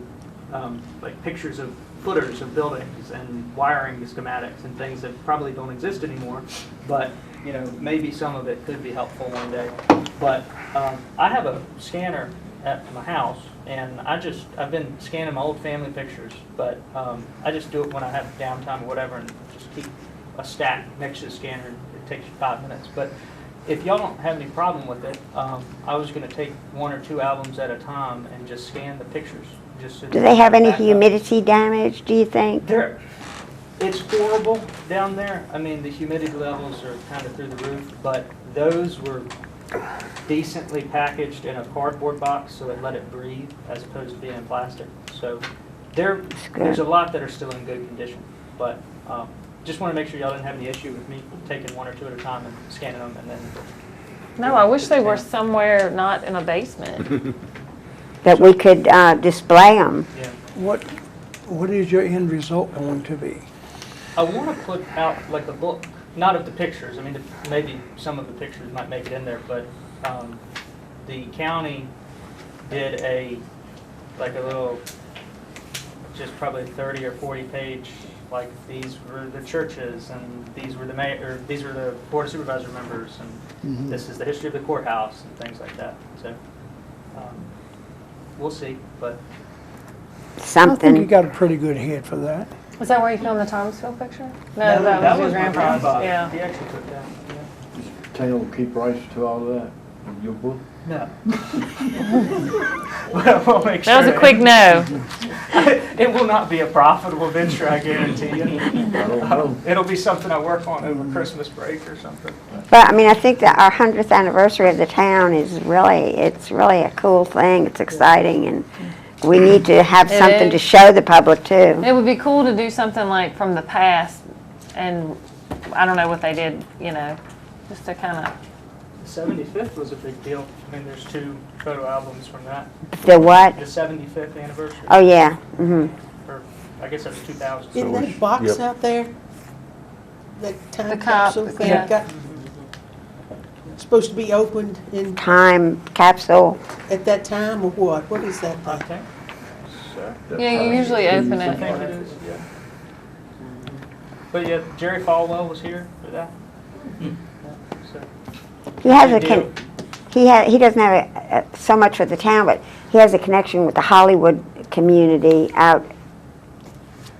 like pictures of footers of buildings and wiring schematics and things that probably don't exist anymore, but you know, maybe some of it could be helpful one day. But I have a scanner at my house, and I've been scanning my old family pictures, but I just do it when I have downtime or whatever, and just keep a stack next to the scanner. It takes 5 minutes, but if y'all don't have any problem with it, I was going to take 1 or 2 albums at a time and just scan the pictures. Just so Do they have any back up. humidity damage, do you think? It's horrible down there. I mean, the humidity levels are kind of through the roof, but those were decently packaged in a cardboard box, so it let it breathe as opposed to being in plastic. So there's a lot that are still in good condition, but just want to make sure y'all didn't have any issue with me taking 1 or 2 at a time and scanning them and then. No, I wish they were somewhere not in a basement. That we could display them? Yeah. What is your end result going to be? I want to put out like a book, not of the pictures. I mean, maybe some of the pictures might make it in there, but the county did a little, just probably 30 or 40 page, like these were the churches and these were the mayor, or these were the board of supervisor members, and this is the history of the courthouse and things like that. So we'll see, but. I think you Something. got a pretty good head for that. Was that where you filmed the Thomasville picture? No, that was your my grandpa's. grandfather. Yeah. He actually took that. Yeah. Taylor will keep rights to all that in your book. No. Well, we'll make That was sure a quick no. It will not be a profitable venture, I guarantee you. I don't know. It'll be something I work on over Christmas break or something. But, I mean, I think that our 100th anniversary of the town is it's really a cool thing. It's exciting, and we need to have It something to is. show the public, too. It would be cool to do something like from the past, and I don't know what they did, you know, just to kind of. The 75th was a big deal. I mean, there's 2 photo albums from that. The what? The 75th anniversary. Oh, yeah. Or I guess that was 2000. In So that box yep. out there, that time The cup, capsule thing, yeah. got, supposed to be opened in, Time capsule. at that time, or what? What is that thing? Okay. So, Yeah, you usually open I think it. it is, yeah. But yeah, Jerry Falwell was here for that. Yeah, so. He has Good a, he doesn't have so much with the town, but he has a connection with the Hollywood community out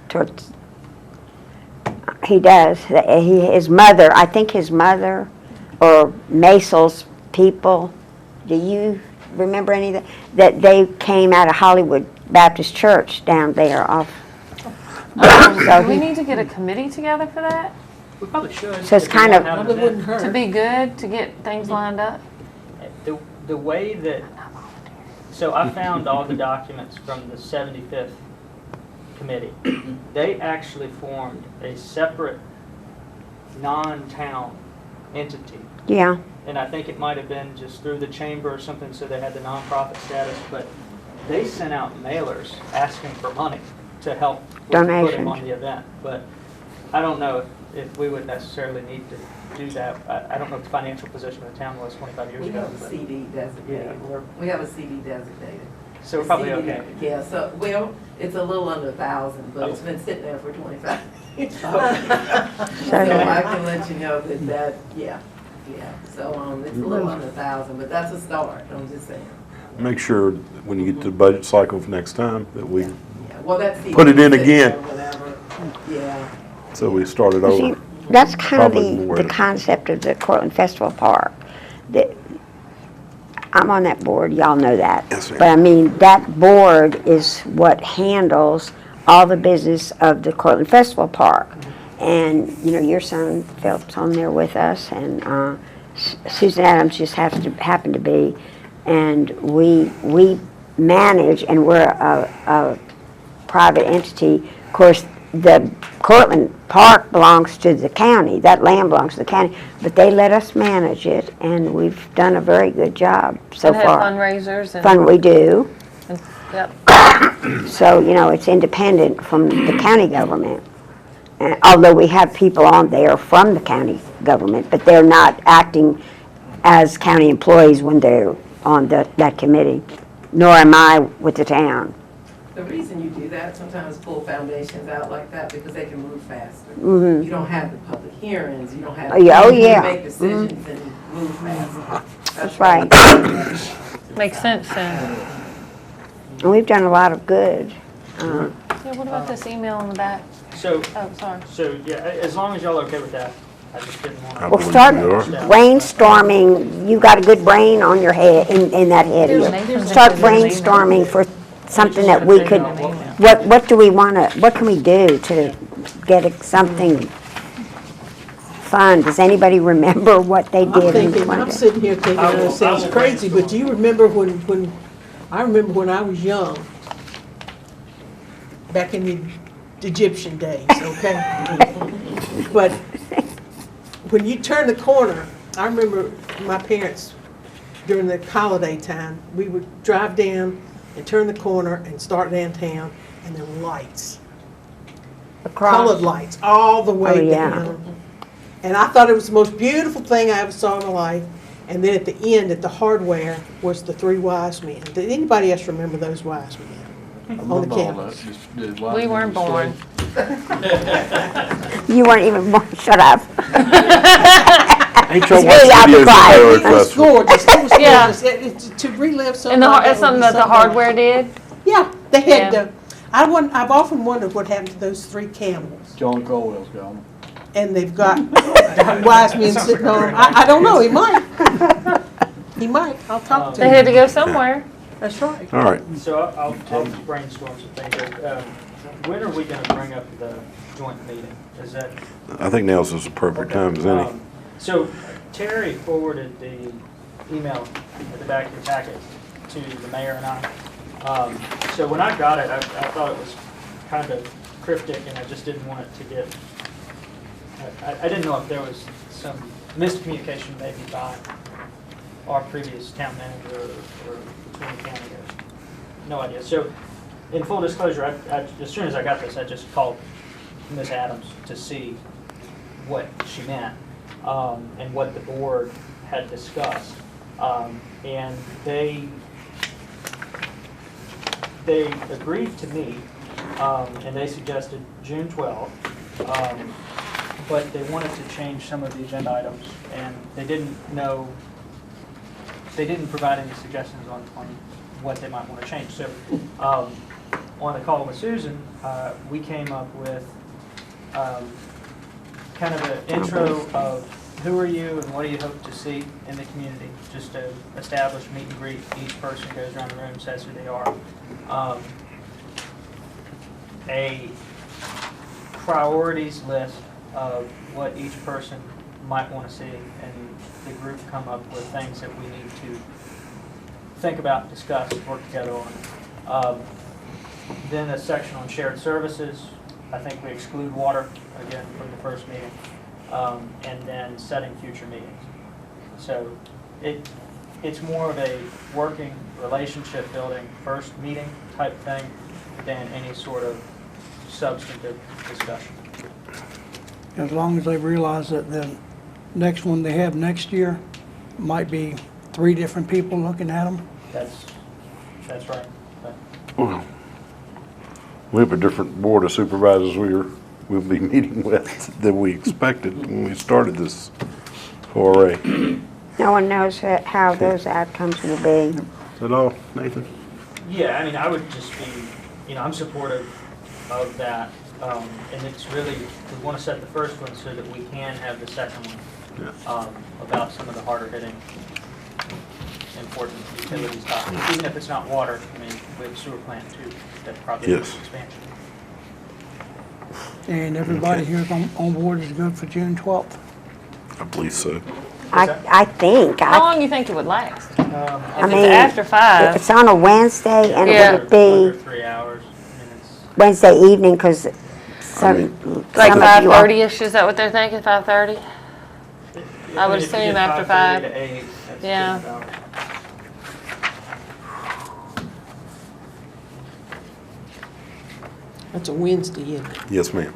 towards, he does. His mother, I think his mother, or Masel's people, do you remember any of that? That they came out of Hollywood Baptist Church down there off. So Do we he- need to get a committee together for that? We probably should. So it's if we kind wanna of- have an Well, it wouldn't event. hurt. To be good, to get things lined up? The way that, so I found all the documents from the 75th committee. They actually formed a separate non-town entity. Yeah, And I think it might have been just through the chamber or something, so they had the nonprofit status, but they sent out mailers asking for money to help put them Donations. on the event. But I don't know if we would necessarily need to do that. I don't know what the financial position of the town was 25 years We ago. have a but- CD Yeah, designated. We have a CD designated. so we're probably CD okay. Yeah, so, well, it's a little under 1,000, but it's been sitting there for 25 years. So I can let you know that, yeah. So, it's a little under 1,000, but that's a start, I'm just saying. Make sure that when you get to the budget cycle for next time, that we, Yeah, well, that's. Put it in again. Whatever, yeah. so we start it see, over. that's kind of Probably more. the concept of the Cortland Festival Park. I'm on that board, y'all know that. Yes, ma'am. But I mean, that board is what handles all the business of the Cortland Festival Park. And, you know, your son Philip's on there with us, and Susan Adams just happened to be. And we manage, and we're a private entity. Of course, the Cortland Park belongs to the county. That land belongs to the county, but they let us manage it, and we've done a very good job so And have far. fundraisers and. Fun we do. Yep. So, you know, it's independent from the county government. Although we have people on there from the county government, but they're not acting as county employees when they're on that committee, nor am I with the town. The reason you do that, sometimes pull foundations out like that, because they can move faster. Mhm. You don't have the public hearings, you don't have. Oh, yeah, oh, you yeah. Make decisions and move faster. That's right. Makes sense then. And we've done a lot of good. Yeah, what about this email in the back? So, Oh, sorry. yeah, as long as y'all are okay with that, I just didn't want to. I Well, believe start you are. brainstorming. You got a good brain on your head, in that head. There's here. Nathan's Start in his email. brainstorming for something that we could, what do we want to, what can we do to get something fun? Does anybody remember what they I'm did? in thinking, I'm 20? sitting here thinking, I will- it sounds I will crazy, but do you remember I remember when I was young, back in the Egyptian days, okay? But when you turn the corner, I remember my parents, during the holiday time, we would drive down and turn the corner and start downtown, and there were lights. Colored lights, all the way Oh, yeah. down. And I thought it was the most beautiful thing I ever saw in my life. And then at the end, at the hardware, was the three wise men. Did anybody else remember those wise men on the campus? We weren't born. You weren't even born, shut up. Ain't y'all It's watch really out videos the of quiet. Fireworks It was Festival? gorgeous. It was Yeah. gorgeous. To relive something And like that's something that the would be hardware did? Yeah, they had, Yeah. I've often wondered what happened to those three camels. John Colwell's gone. And they've got wise men sitting on, I don't know, he might. He might, I'll talk to They had him. to go somewhere. That's right. All right, So I'll brainstorm some things. When are we going to bring up the joint meeting? Is that? I think now's as appropriate time as any. So Terry forwarded the email at the back of your packet to the mayor and I. So when I got it, I thought it was kind of cryptic, and I just didn't want it to get, I didn't know if there was some miscommunication maybe by our previous town manager or between the county, or no idea. So in full disclosure, as soon as I got this, I just called Ms. Adams to see what she meant and what the board had discussed. And they agreed to meet, and they suggested June 12th, but they wanted to change some of the agenda items, and they didn't provide any suggestions on what they might want to change. So on the call with Susan, we came up with kind of an intro of who are you and what do you hope to see in the community, just to establish meet and greet. Each person goes around the room, says who they are. A priorities list of what each person might want to see, and the group come up with things that we need to think about, discuss, work together on. Then a section on shared services. I think we exclude water, again, from the first meeting. And then setting future meetings. So it's more of a working relationship building first meeting type thing than any sort of substantive discussion. As long as they realize that the next one they have next year might be 3 different people looking at them. That's right. But Well, we have a different board of supervisors we'll be meeting with than we expected when we started this foray. No one knows how those outcomes will be. Is that all, Nathan? yeah, I mean, I would just be, I'm supportive of that. And it's really, we want to set the first one so that we can have the second one about some of the harder hitting important utilities topics. Even if it's not water, I mean, we have a sewer plant too, that probably needs Yes. expansion. And everybody here is on board is good for June 12th. I believe so. I think, How long do you think it would last? If I it's mean, after 5, it's on a Wednesday and Yeah. it would be Under 3 hours. I mean, it's, Wednesday evening because some like some of you are. 5:30ish, is that what they're thinking, 5:30? I would if you assume did after 5:30 5. to 8, that's Yeah. 2 hours. That's a Wednesday, isn't it? Yes, ma'am.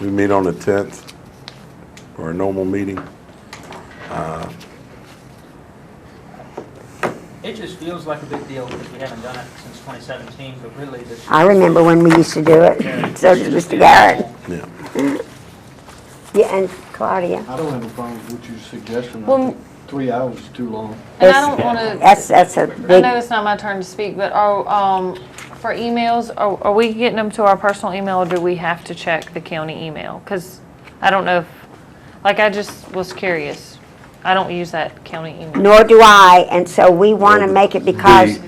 We meet on the 10th for our normal meeting. It just feels like a big deal because we haven't done it since 2017, but really this. I remember when we used to do it. So did Mr. Garrett. Yeah. Yeah, and Claudia. I don't have a problem with what you're suggesting. I Well- think 3 hours is too long. And I don't want to, That's a I big, know it's not my turn to speak, but for emails, are we getting them to our personal email or do we have to check the county email? Because I don't know if, like, I just was curious. I don't use that county email. nor do I, and so we want to make it because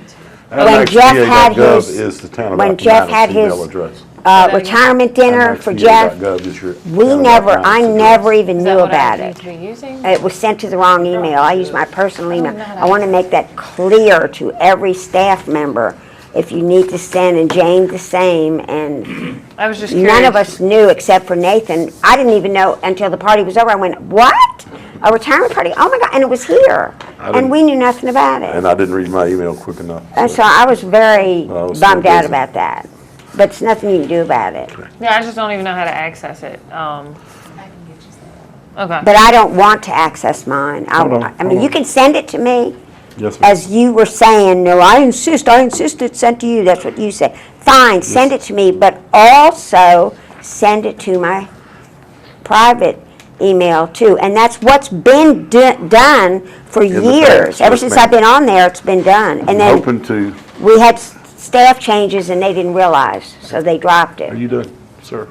when Jeff had IMAXVA.gov his, is the town of when Jeff had Appomattox email his address. retirement dinner for Jeff, IMAXVA.gov is your we town of never, Appomattox I address. never even Is knew that what about I it. need to be using? It was sent to the wrong email. I use my personal email. know how to I want to make that clear to every staff member. If you need to send, and Jane the same, and I was just curious. none of us knew except for Nathan. I didn't even know until the party was over. I went, what? A retirement party? Oh my God, and it was here. didn't- And we knew nothing about it. And I didn't read my email quick enough. And so I was very Well, I was so bummed out busy. about that. But it's nothing you can do about it. Yeah, I just don't even know how to access it. Okay. But I don't want to access mine. Hold on, I hold mean, you on. can send it to me. Yes, ma'am. As you were saying, no, I insist it's sent to you, that's what you said. Fine, send it to me, but also send it to my private email too. And that's what's been done for In the years. past, Ever yes, since ma'am. I've been on there, it's been done. And I'm then hoping to, we had staff changes and they didn't realize, so they dropped are it. you done, sir?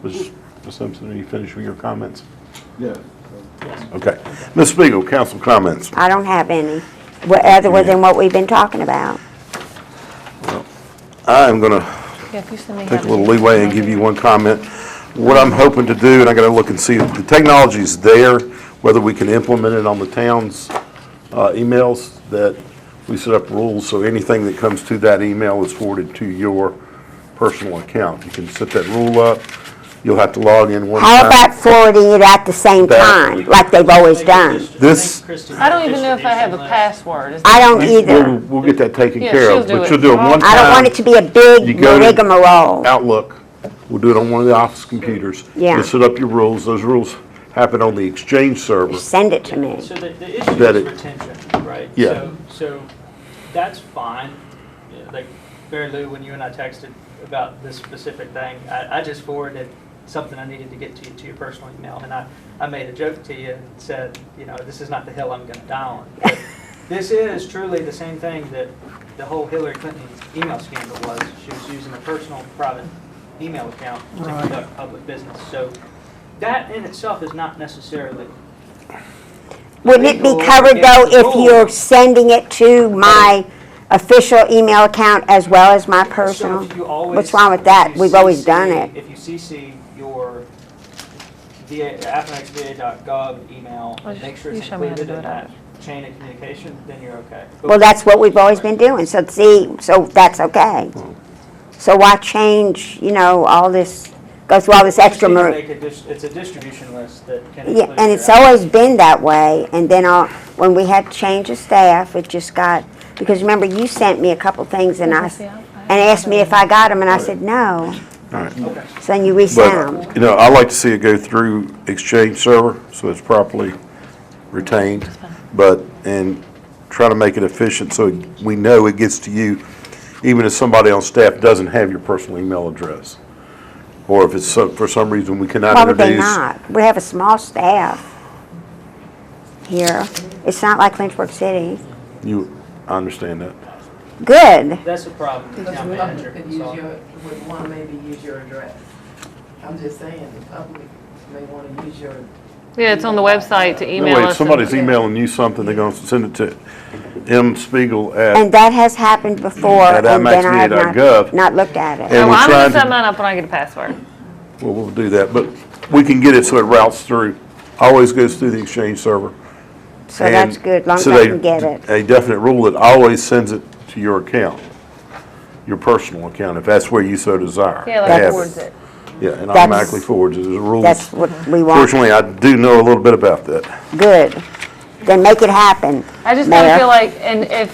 Ms. Simpson, are you finished with your comments? Yeah. Okay. Ms. Spiegel, council comments. I don't have any, other than what we've been talking about. I'm going to Yeah, if you send me take how a to little do it. leeway and give you one comment. What I'm hoping to do, and I got to look and see, if the technology's there, whether we can implement it on the town's emails, that we set up rules so anything that comes to that email is forwarded to your personal account. You can set that rule up. You'll have to log in one time. How about forwarding it at the same That- time, like they've always done? This- I don't even know if I have a password. Is I that don't right? either. We'll get that taken Yeah, care she'll of, do but it. you'll do it one time. I don't want it to be a You big go to rigmarole. Outlook, we'll do it on one of the office computers. Yeah. You'll set up your rules. Those rules happen on the Exchange server. Send it to me. So the issue That is it- retention, right? Yeah. So that's fine. Yeah, like, Mary Lou, when you and I texted about this specific thing, I just forwarded something I needed to get to your personal email, and I made a joke to you and said, you know, this is not the hill I'm gonna die on. But this is truly the same thing that the whole Hillary Clinton email scandal was. She was using a personal, private email account to Right. conduct public business. So that in itself is not necessarily Wouldn't it be legal covered though against the if you're rules. sending it to my official email account as well as my So personal? if you always- What's wrong with that? if you We've always CC done it. If you CC your appomattoxva.gov email, Well, and make sure you it's show me how to included do in it. that chain of communication, then you're okay. But- Well, that's what we've always been doing, so see, so that's okay. So why change, all this, go through all this You just extra, need to mar- make it's a distribution list that can yeah, include and your it's always been that way, and then when we had change of staff, it just got, because remember, you sent me a couple things and asked me if I got them, and I said, no. All right. Okay. So then you resend them. But, I like to see it go through Exchange server, so it's properly retained, and try to make it efficient so we know it gets to you, even if somebody on staff doesn't have your personal email address. Or if it's for some reason we cannot Why would they introduce. not? We have a small staff here. It's not like Lynchburg City. I understand that. Good. That's a problem. The Because town the manager public can could use solve. would want to maybe use your address. I'm just saying, the public may want to use your. Yeah, it's on the website to No email way, if us. somebody's and- emailing you something, they're gonna send it to, mspiegel And that has happened before, At and then I have imaxmedia.gov. not looked at it. And Oh, we I'm tried gonna to- set mine up when I get a password. Well, we'll do that, but we can get it so it routes through, always goes through the Exchange server. So that's And good, long as so I they- can get it. A definite rule that always sends it to your account, your personal account, if that's where you so desire. Yeah, to like have forwards it. Yeah, and That's- automatically forwards it. There's a rule. That's what we want. Fortunately, I do know a little bit about that. Good. Then make it happen, I just kind of Mayor. feel like, and if,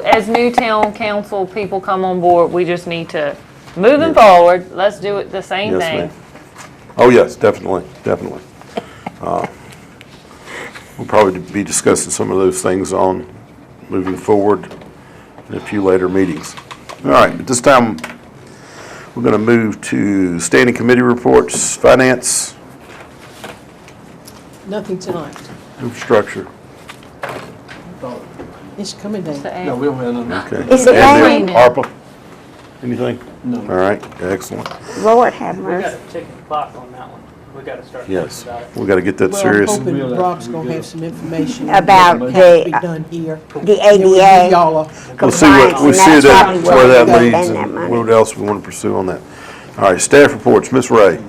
as new town council people come on board, we just need to, moving forward, let's do it the same Yes, thing. ma'am. Oh, yes, definitely, definitely. We'll probably be discussing some of those things on moving forward in a few later meetings. All right, at this time, we're going to move to standing committee reports, finance, Nothing tonight. infrastructure. It's coming Just to down. add. No, we don't have nothing. Okay. Is it And raining? then ARPA, anything? No. All right, excellent. Lord have We mercy. got to take a clock on that one. We got to start thinking Yes, about it. we got to get that Well, serious. I'm hoping Real Brock's after we gonna get have it. some information. About that has to be the, done here. The Then we'll give ADA. y'all a- We'll see what, compliance, we'll and see that's that, probably where that we're gonna leads spend that and money. what else we want to pursue on that. All right, staff reports, Ms. Ray.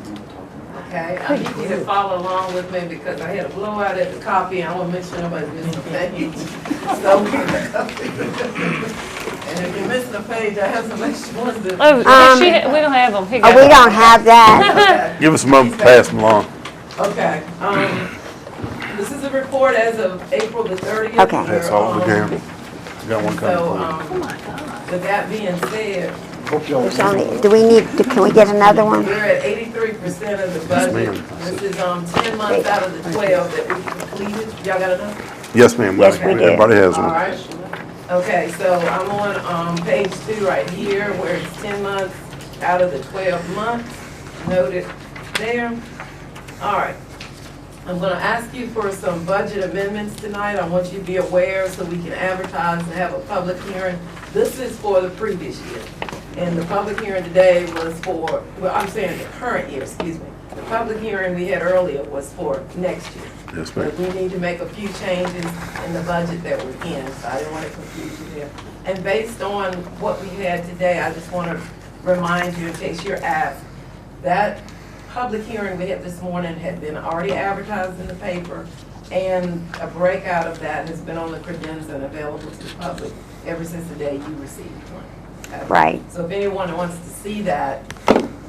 Okay, I need you to follow along with me because I had a blowout at the copy, and I want to make sure nobody's missing a page. So, and if you're missing a page, I have some extra ones that. Oh, we don't have them. Here you Oh, go. we don't have that. Okay. Give us a moment to pass them along. Okay, this is a report as of April the 30th. Okay. Pass all the down. Got one coming So, for you. with that being said, Hope y'all. There's only, do we need, can we get another one? we're at 83% of the budget. ma'am. This is, 10 months out of the 12 that we completed. Y'all got enough? Yes, ma'am. Yes, we do. Everybody has All one. right. Okay, so I'm on page 2 right here, where it's 10 months out of the 12 months, noted there. All right. I'm going to ask you for some budget amendments tonight. I want you to be aware so we can advertise and have a public hearing. This is for the previous year. And the public hearing today was for, well, I'm saying the current year, excuse me. The public hearing we had earlier was for next year. Yes, ma'am. But we need to make a few changes in the budget that we're in, so I didn't want to confuse you there. And based on what we had today, I just want to remind you, in case you're asked, that public hearing we had this morning had been already advertised in the paper, and a breakout of that has been on the credenza and available to the public ever since the day you received one. Okay? Right. So if anyone wants to see that,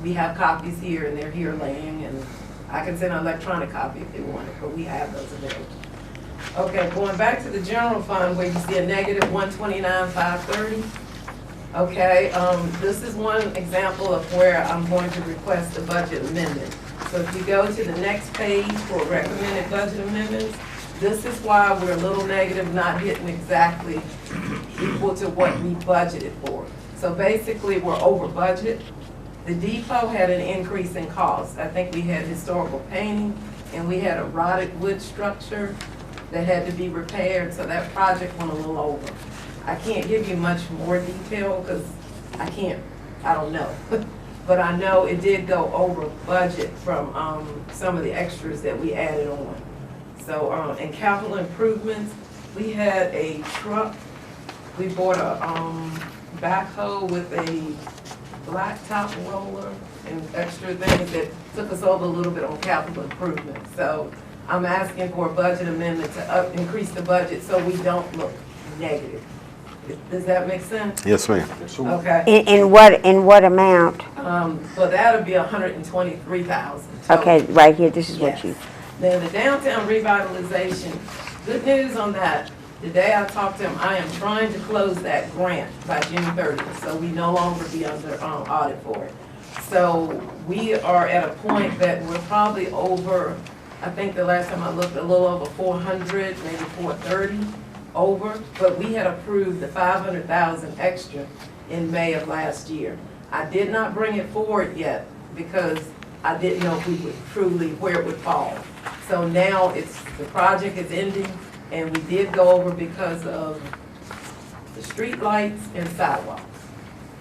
we have copies here, and they're here laying, and I can send an electronic copy if they want it, but we have those available. Okay, going back to the general fund where you see a negative 129,530. Okay, this is one example of where I'm going to request a budget amendment. So if you go to the next page for recommended budget amendments, this is why we're a little negative, not hitting exactly equal to what we budgeted for. So basically, we're over budget. The depot had an increase in cost. I think we had historical painting, and we had a rotted wood structure that had to be repaired, so that project went a little over. I can't give you much more detail because I don't know. But I know it did go over budget from some of the extras that we added on. So, in capital improvements, we had a truck. We bought a backhoe with a blacktop roller and extra things that took us over a little bit on capital improvement. So I'm asking for a budget amendment to increase the budget so we don't look negative. Does that make sense? Yes, ma'am. Okay. In what amount? So that'll be 123,000. Okay, right here, this is what Yes. you, Then the downtown revitalization, good news on that. The day I talked to him, I am trying to close that grant by June 30th, so we no longer be under audit for it. So we are at a point that we're probably over, I think the last time I looked, a little over 400, maybe 430 over, but we had approved the 500,000 extra in May of last year. I did not bring it forward yet because I didn't know if we would truly, where it would fall. So now the project is ending, and we did go over because of the street lights and sidewalks.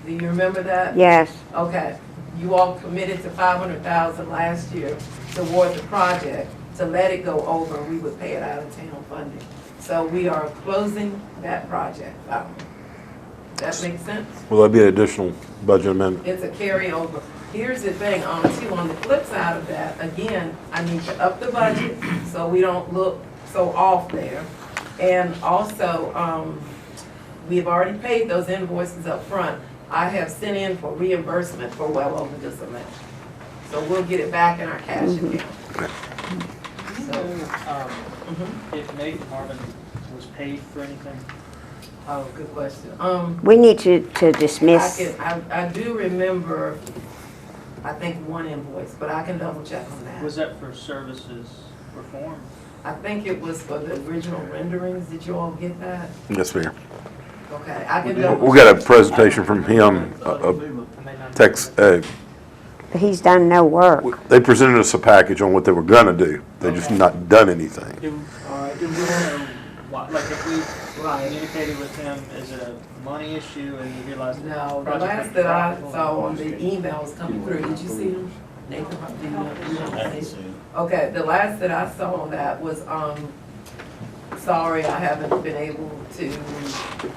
Do you remember that? yes. Okay, you all committed to 500,000 last year toward the project to let it go over, and we would pay it out of town funding. So we are closing that project out. That makes sense? Will that be an additional budget amendment? It's a carryover. Here's the thing, too, on the flip side of that, again, I need to up the budget so we don't look so off there. And also, we've already paid those invoices up front. I have sent in for reimbursement for well over this amount. So we'll get it back in our cash account. So, If Nathan Harmon was paid for anything? oh, good question. We need to dismiss. I do remember, I think one invoice, but I can double check on that. Was that for services performed? I think it was for the original renderings. Did you all get that? Yes, ma'am. Okay, I can double. We got a presentation from him, text, He's done no work. they presented us a package on what they were gonna do. They just not done anything. Do we know why, like if we communicated with him, is it a money issue and you realized? No, the last that I saw on the emails coming through, did you see them? Nathan, did you? Okay, the last that I saw on that was, sorry, I haven't been able to,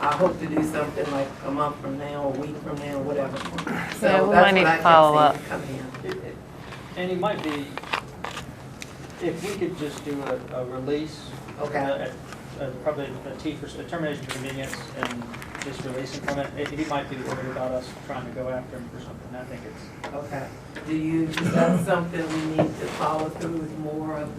I hope to do something like a month from now, a week from now, whatever. So Yeah, we that's might need what I to follow kept up. seeing come in. And it might be, if we could just do a release. Okay. Probably a termination for convenience and just releasing from it. He might be worried about us trying to go after him for something. I think it's. Okay. Is that something we need to follow through with more of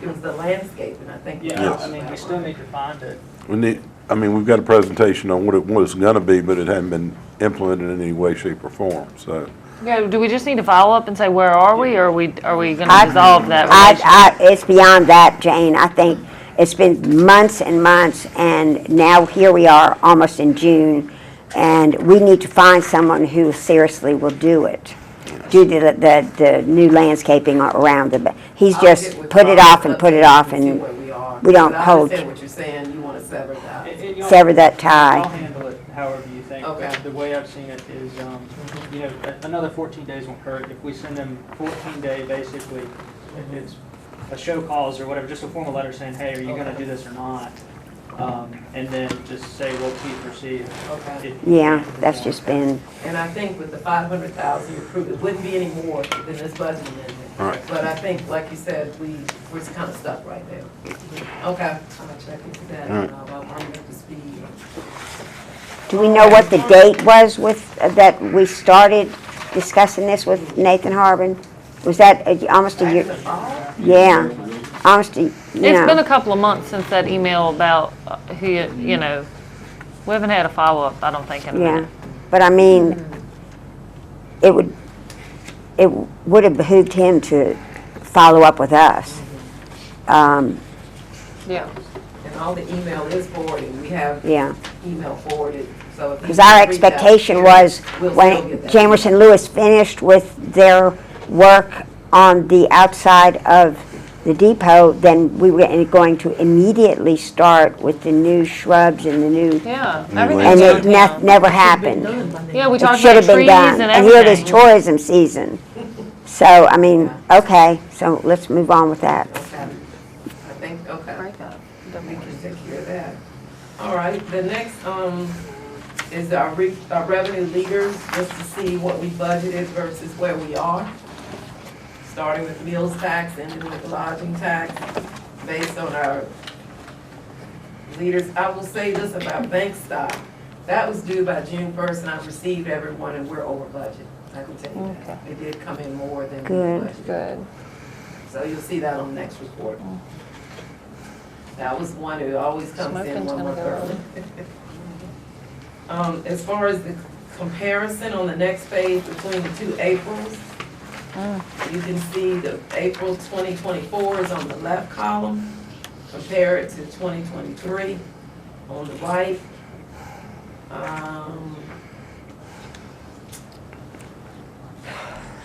it was the landscaping, I think. Yeah, Yes. I mean, we still need to find it. We've got a presentation on what it was gonna be, but it hadn't been implemented in any way, shape, or form, so. Yeah, do we just need to follow up and say, where are we, or are we gonna I- resolve that relationship? It's beyond that, Jane. I think it's been months and months, and now here we are, almost in June, and we need to find someone who seriously will do it. Do the new landscaping around the, he's I'll just get with put it Bob off and put it off, see and where we are. we don't But I hold- understand what you're saying, you want to sever that. And y'all- sever that tie. I'll handle it however you think. Okay. The way I've seen it is, another 14 days won't hurt. If we send them 14-day, basically, if it's a show cause or whatever, just a formal letter saying, hey, are you gonna do this or not? And then just say, well, please proceed. Okay. Yeah, that's just been, And I think with the 500,000 you approved, it wouldn't be any more than this budget amendment. Right. But I think, like you said, we're kind of stuck right there. Okay, I'll check into that, All right. and I'll bring it up to speed. do we know what the date was with, that we started discussing this with Nathan Harbin? Was that almost a Back year? in the fall? Yeah, almost a, you It's been know. a couple of months since that email about, we haven't had a follow-up, I don't think, in a Yeah, minute. but I mean, it would have behooved him to follow up with us. Yeah. And all the email is forwarded, we have Yeah, email forwarded, so if you because our reach out expectation here, was we'll when still get that. Jamerson Lewis finished with their work on the outside of the depot, then we were going to immediately start with the new shrubs and the new, Yeah, And everything's and it downtown. never happened. Yeah, we It talked should about have been trees done. and And here it is everything. tourism season. So, I mean, okay, so let's move on with that. Okay. I think, okay. We can take care of that. All right, the next, is our revenue leaders, just to see what we budgeted versus where we are. Starting with meals tax, ending with lodging tax, based on our leaders. I will say this about bank stock. That was due by June 1st, and I've received everyone, and we're over budget. I can tell you that. It did come in more than we Good. budgeted. Good. So you'll see that on the next report. That was one who always comes in Smoking's 1 gonna month go early. As far as the comparison on the next page between the two Aprils, you can see the April 2024 is on the left column, compare it to 2023 on the right.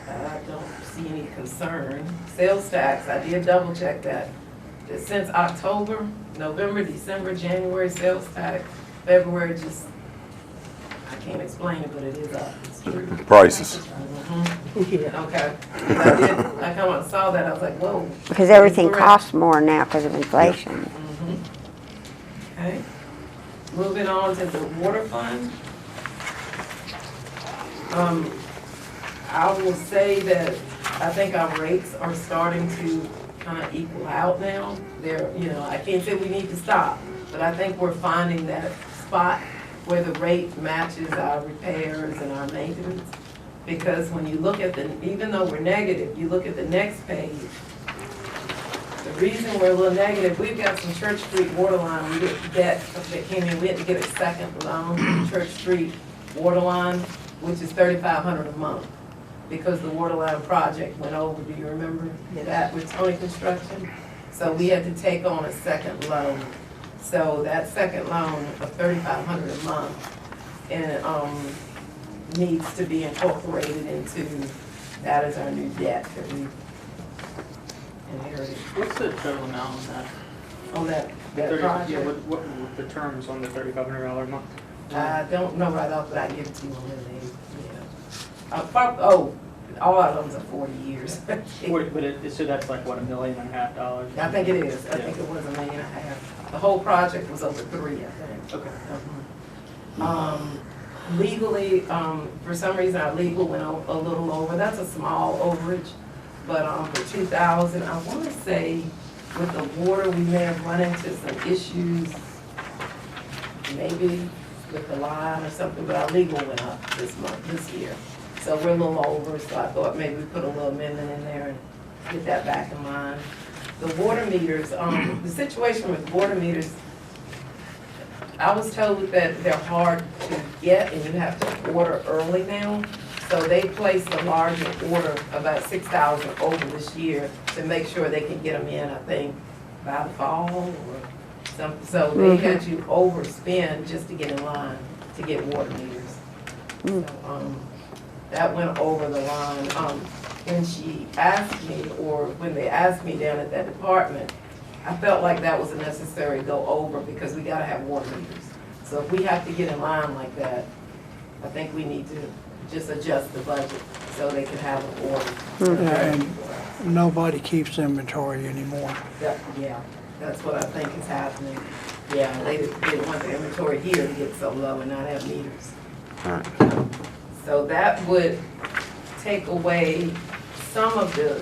I don't see any concern. Sales tax, I did double check that. Since October, November, December, January, sales tax, February, just, I can't explain it, but it is up. It's true. Prices. Yeah. Okay. I come and saw that, I was like, whoa. Because everything Correct. costs more now because of inflation. Okay. Moving on to the water fund. I will say that I think our rates are starting to kind of equal out now. They're, I can't say we need to stop, but I think we're finding that spot where the rate matches our repairs and our maintenance. Because when you look at even though we're negative, you look at the next page. The reason we're a little negative, we've got some Church Street water line, we get debt that came in, we had to get a second loan from Church Street water line, which is $3,500 a month. Because the water line project went over, do you remember that with Tony Construction? So we had to take on a second loan. So that second loan of $3,500 a month and needs to be incorporated into that as our new debt that we inherited. What's the total amount on that? On that Yeah, project? what were the terms on the $3,500 a month? I don't know right off, but I give it to you on the all our loans are 40 years. But so that's like, what, $1.5 million? I think it is. I think it was $1.5 million. The whole project was over 3, I think. Okay. Legally, for some reason, our legal went a little over. That's a small overage, but for 2000, I want to say with the water, we may have run into some issues, maybe with the line or something, but our legal went up this year. So we're a little over, so I thought maybe we put a little amendment in there and get that back in line. The water meters, the situation with water meters, I was told that they're hard to get and you have to order early now. So they placed a larger order, about 6,000 over this year to make sure they can get them in, I think, by the fall or something. So they had to overspend just to get in line to get water meters. So, that went over the line. When she asked me, or when they asked me down at that department, I felt like that was a necessary go over because we gotta have water meters. So if we have to get in line like that, I think we need to just adjust the budget so they can have an order. And nobody keeps inventory anymore. Yeah, that's what I think is happening. Yeah, they want the inventory here to get so low and not have meters. All right. So that would take away some of the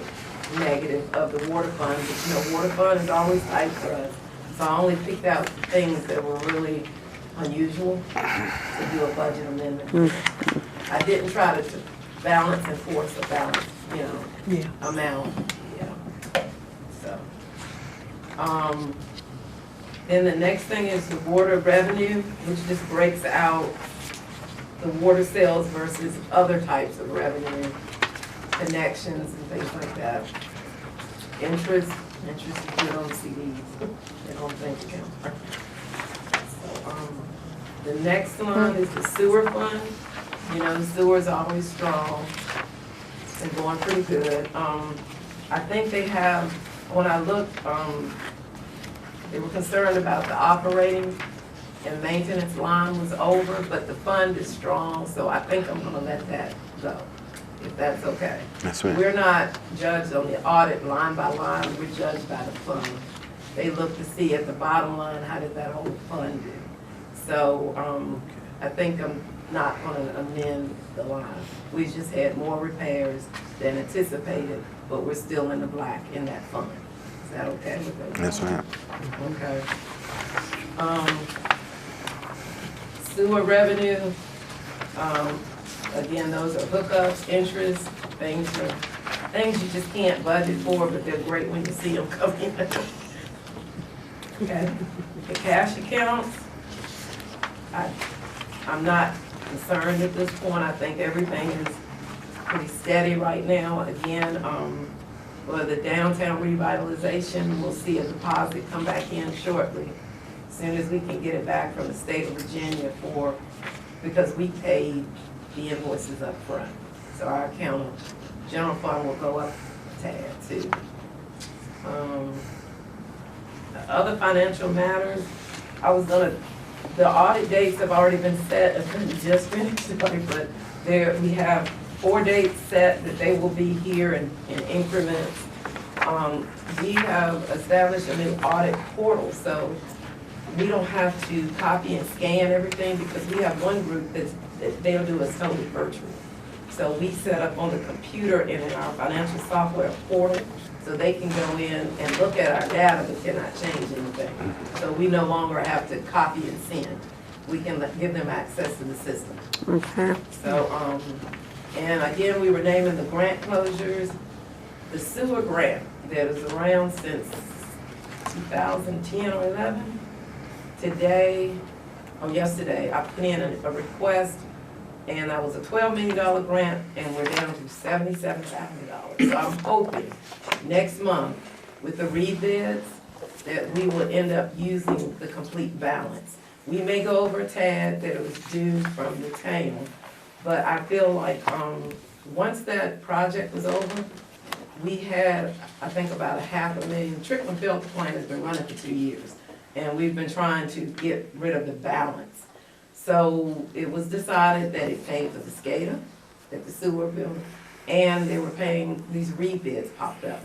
negative of the water fund. But, water fund is always tight for us. So I only picked out things that were really unusual to do a budget amendment. I didn't try to balance and force a balance, amount. Yeah. So, then the next thing is the water revenue, which just breaks out the water sales versus other types of revenue, connections and things like that. Interest is good on CDs and on bank accounts. So, the next one is the sewer fund. The sewer's always strong. It's been going pretty good. I think they have, when I looked, they were concerned about the operating and maintenance line was over, but the fund is strong, so I think I'm gonna let that go, if that's okay. That's right. We're not judged on the audit line by line, we're judged by the fund. They look to see at the bottom line, how did that whole fund do? So, I think I'm not gonna amend the line. We just had more repairs than anticipated, but we're still in the black in that fund. Is that okay with everybody? That's right. Okay. Sewer revenue, again, those are hookups, interest, things you just can't budget for, but they're great when you see them coming. Okay. The cash accounts, I'm not concerned at this point. I think everything is pretty steady right now. Again, for the downtown revitalization, we'll see a deposit come back in shortly. As soon as we can get it back from the state of Virginia because we paid the invoices up front. So our general fund will go up a tad too. The other financial matters, the audit dates have already been set, just finished, but we have 4 dates set that they will be here in increments. We have established a new audit portal, so we don't have to copy and scan everything because we have one group that they'll do us totally virtual. So we set up on the computer and in our financial software portal, so they can go in and look at our data but cannot change anything. So we no longer have to copy and send. We can give them access to the system. Okay. So, and again, we were naming the grant closures. The sewer grant that is around since 2010 or 11. Today, or yesterday, I put in a request, and that was a $12 million grant, and we're down to $77,000. So I'm hoping next month, with the rebids, that we will end up using the complete balance. We may go over a tad that it was due from the town, but I feel like, once that project was over, we had, I think, about $500,000. Trickland filter plant has been running for 2 years, and we've been trying to get rid of the balance. So it was decided that it paid for the SCADA at the sewer building, and they were paying, these rebids popped up.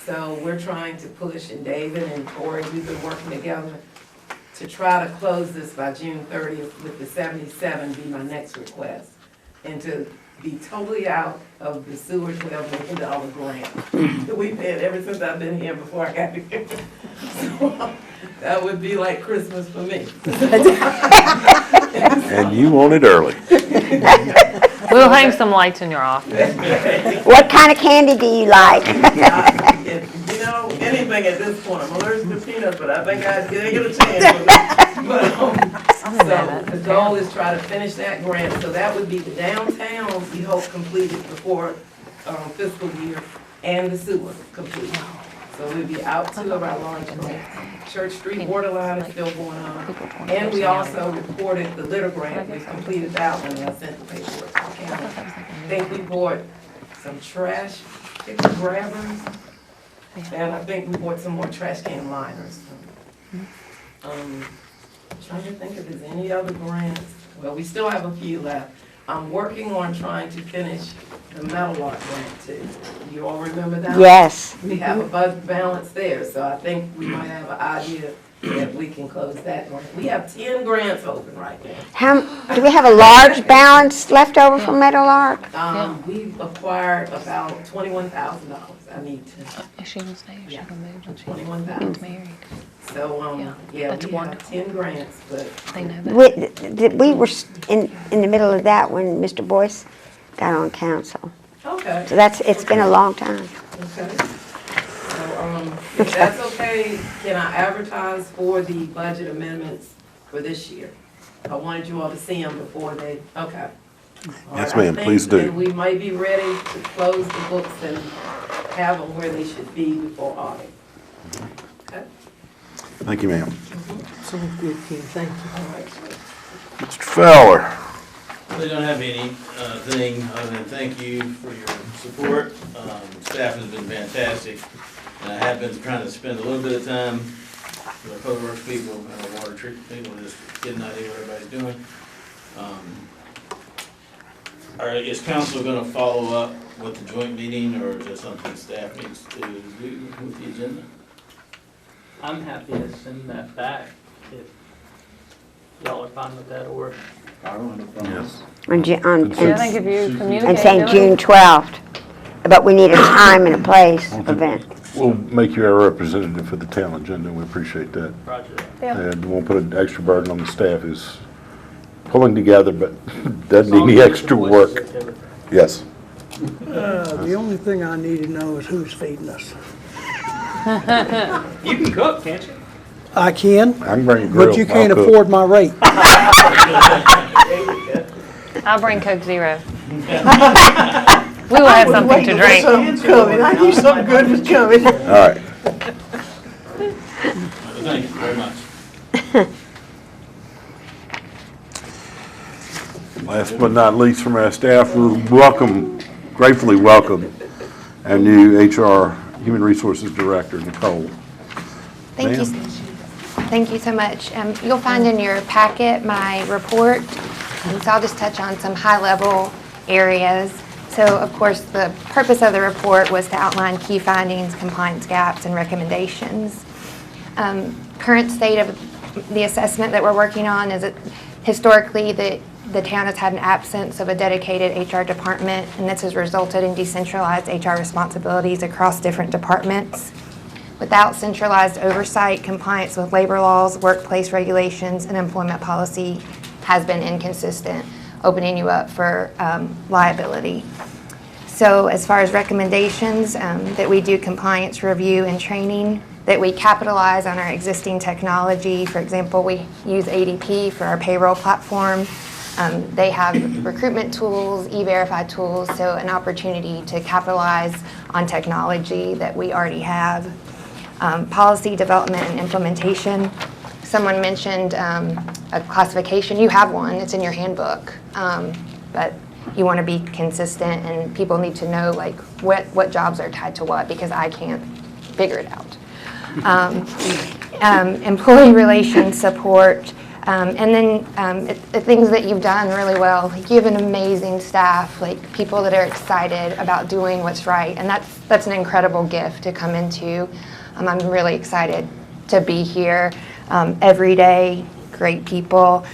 So we're trying to push, and David and Corey, we've been working together to try to close this by June 30th with the 77 be my next request. And to be totally out of the sewer $12 million grant that we've had ever since I've been here before I got here. So that would be like Christmas for me. And you want it early. We'll hang some lights in your office. What kind of candy do you like? You know, anything at this point. I'm allergic to peanuts, but I think I'd get a chance. But, so the goal is try to finish that grant. So that would be the downtown, we hope completed before fiscal year, and the sewer completed. So we'll be out two of our large grants. Church Street borderline is still going on. And we also reported the litter grant. We completed that one, and I sent the paperwork to the county. I think we bought some trash picker grabbers, and I think we bought some more trash can liners. Trying to think if there's any other grants. Well, we still have a few left. I'm working on trying to finish the metal lot grant too. You all remember that? Yes. We have a budget balance there, so I think we might have an idea that we can close that grant. We have 10 grants open right now. Do we have a large balance left over from Meadow Lark? We've acquired about $21,000. I need to, Is she gonna stay? Is she Yeah. gonna move when she 21,000. gets married? So, yeah, that's we have wonderful. 10 grants, but They know that. We were in the middle of that when Mr. Boyce got on council. okay. So it's been a long time. Okay. So, if that's okay, can I advertise for the budget amendments for this year? I wanted you all to see them before they, okay. All Yes, right, ma'am, I think please do. that we might be ready to close the books and have them where they should be before audit. Okay? Thank you, ma'am. So good, Ken, thank you. All right. Mr. Fowler. We don't have any thing other than thank you for your support. Staff has been fantastic. And I have been trying to spend a little bit of time with our public works people and our water treatment people, just get an idea what everybody's doing. Is council gonna follow up with the joint meeting, or is there something staff needs to do with the agenda? I'm happy to send that back if y'all are fine with that, or Yes. I think if you communicate. And saying to June them- 12th, but we need a time and a place event. We'll make you our representative for the town agenda. We appreciate that. Roger that. Yeah. And won't put an extra burden on the staff who's pulling together, but doesn't As need long any as extra the voice work. is everything. Yes. The only thing I need to know is who's feeding us. You can cook, can't you? I can, I can bring a grill. but you can't I'll cook. afford my rate. I'll bring Coke Zero. We will have something to drink. coming, I knew something good was coming. All right. Thank you very much. Last but not least from our staff, we gratefully welcome our new HR Human Resources Director, Nicole. Thank you. Ma'am. Thank you so much. You'll find in your packet my report, so I'll just touch on some high-level areas. So, of course, the purpose of the report was to outline key findings, compliance gaps, and recommendations. Current state of the assessment that we're working on is that historically the town has had an absence of a dedicated HR department, and this has resulted in decentralized HR responsibilities across different departments. Without centralized oversight, compliance with labor laws, workplace regulations, and employment policy has been inconsistent, opening you up for liability. So as far as recommendations, that we do compliance review and training, that we capitalize on our existing technology. For example, we use ADP for our payroll platform. They have recruitment tools, e-verify tools, so an opportunity to capitalize on technology that we already have. Policy development and implementation. Someone mentioned a classification. You have one, it's in your handbook, but you want to be consistent, and people need to know like what jobs are tied to what, because I can't figure it out. Employee relations support, and then the things that you've done really well. Like, you have an amazing staff, like people that are excited about doing what's right, and that's an incredible gift to come into. I'm really excited to be here every day. Great people.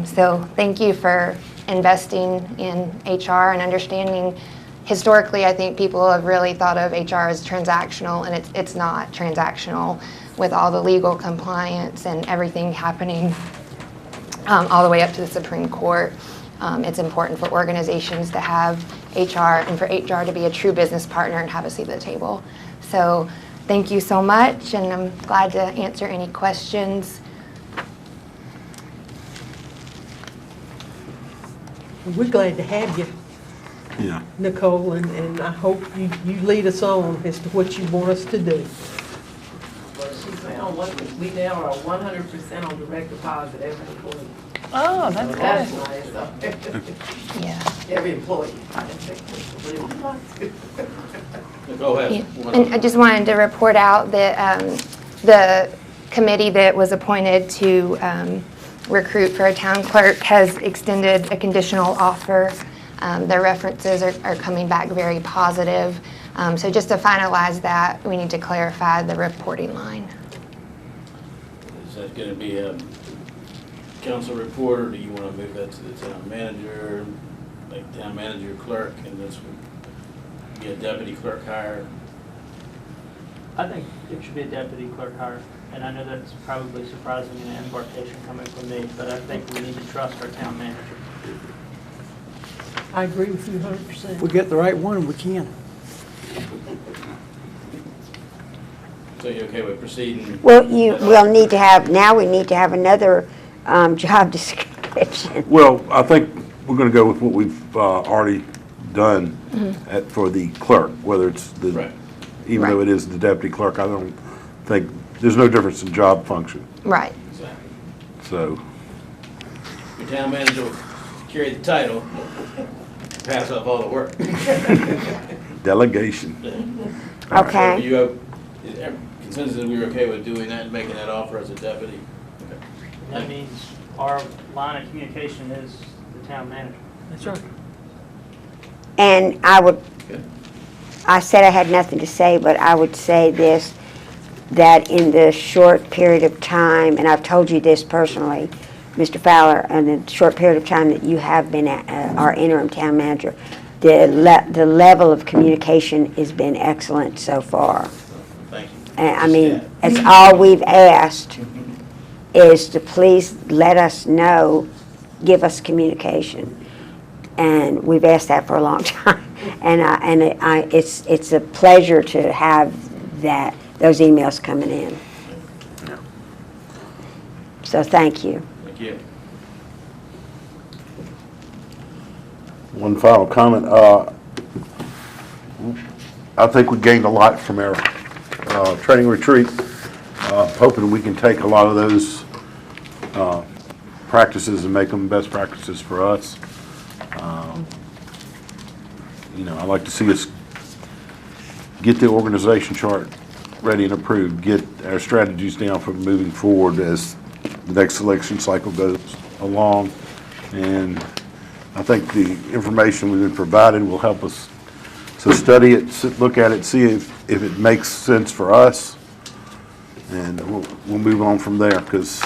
So thank you for investing in HR and understanding. Historically, I think people have really thought of HR as transactional, and it's not transactional with all the legal compliance and everything happening all the way up to the Supreme Court. It's important for organizations to have HR and for HR to be a true business partner and have a seat at the table. So thank you so much, and I'm glad to answer any questions. We're glad to have you, Yeah. Nicole, and I hope you lead us on as to what you want us to do. Well, she found we now are 100% on direct deposit every employee. Oh, that's That's good. nice. Yeah. Every employee. Go ahead. Yeah. And I just wanted to report out that the committee that was appointed to recruit for a town clerk has extended a conditional offer. Their references are coming back very positive. So just to finalize that, we need to clarify the reporting line. Is that going to be a council report, or do you want to move that to the town manager, like town manager clerk, and this would be a deputy clerk hire? I think it should be a deputy clerk hire, and I know that's probably surprising in an embarkation coming from me, but I think we need to trust our town manager. I agree with you If 100%. we get the right one, we can. So you okay with proceeding? Well, we'll need to have, now we need to have another job description. Well, I think we're going to go with what we've already done for the clerk, whether it's the, Right. even though it is the deputy clerk, I don't think, there's no difference in job function, Right. Exactly. so. Your town manager will carry the title, pass off all the work. Delegation. Okay. So is there consensus that we're okay with doing that and making that offer as a deputy? Okay. That means our line of communication is the town manager. That's right. And I said I had nothing to say, but I would say this, that in the short period of time, and I've told you this personally, Mr. Fowler, in the short period of time that you have been our interim town manager, the level of communication has been excellent so far. Thank you. And, I mean, that's all we've asked, is to please let us know, give us communication. And we've asked that for a long time. And it's a pleasure to have those emails coming in. So thank you. Thank you. One final comment. I think we gained a lot from our training retreat. Hoping we can take a lot of those practices and make them best practices for us. I'd like to see us get the organization chart ready and approved, get our strategies down for moving forward as the next election cycle goes along. And I think the information we've been provided will help us to study it, look at it, see if it makes sense for us, and we'll move on from there, because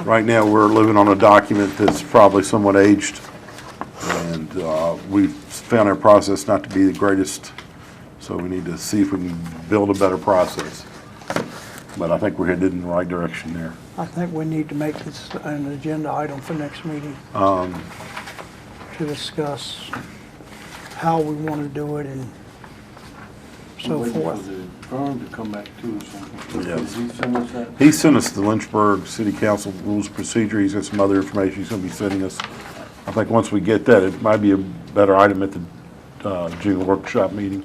Right now, we're living on a document that's probably somewhat aged, and we've found our process not to be the greatest, so we need to see if we can build a better process. But I think we're headed in the right direction there. I think we need to make this an agenda item for next meeting to discuss how we want to do it and so Waiting forth. for the firm to come back to us on, Yes. did he send us that? He sent us the Lynchburg City Council Rules of Procedure. He's got some other information he's going to be sending us. I think once we get that, it might be a better item at the June workshop meeting.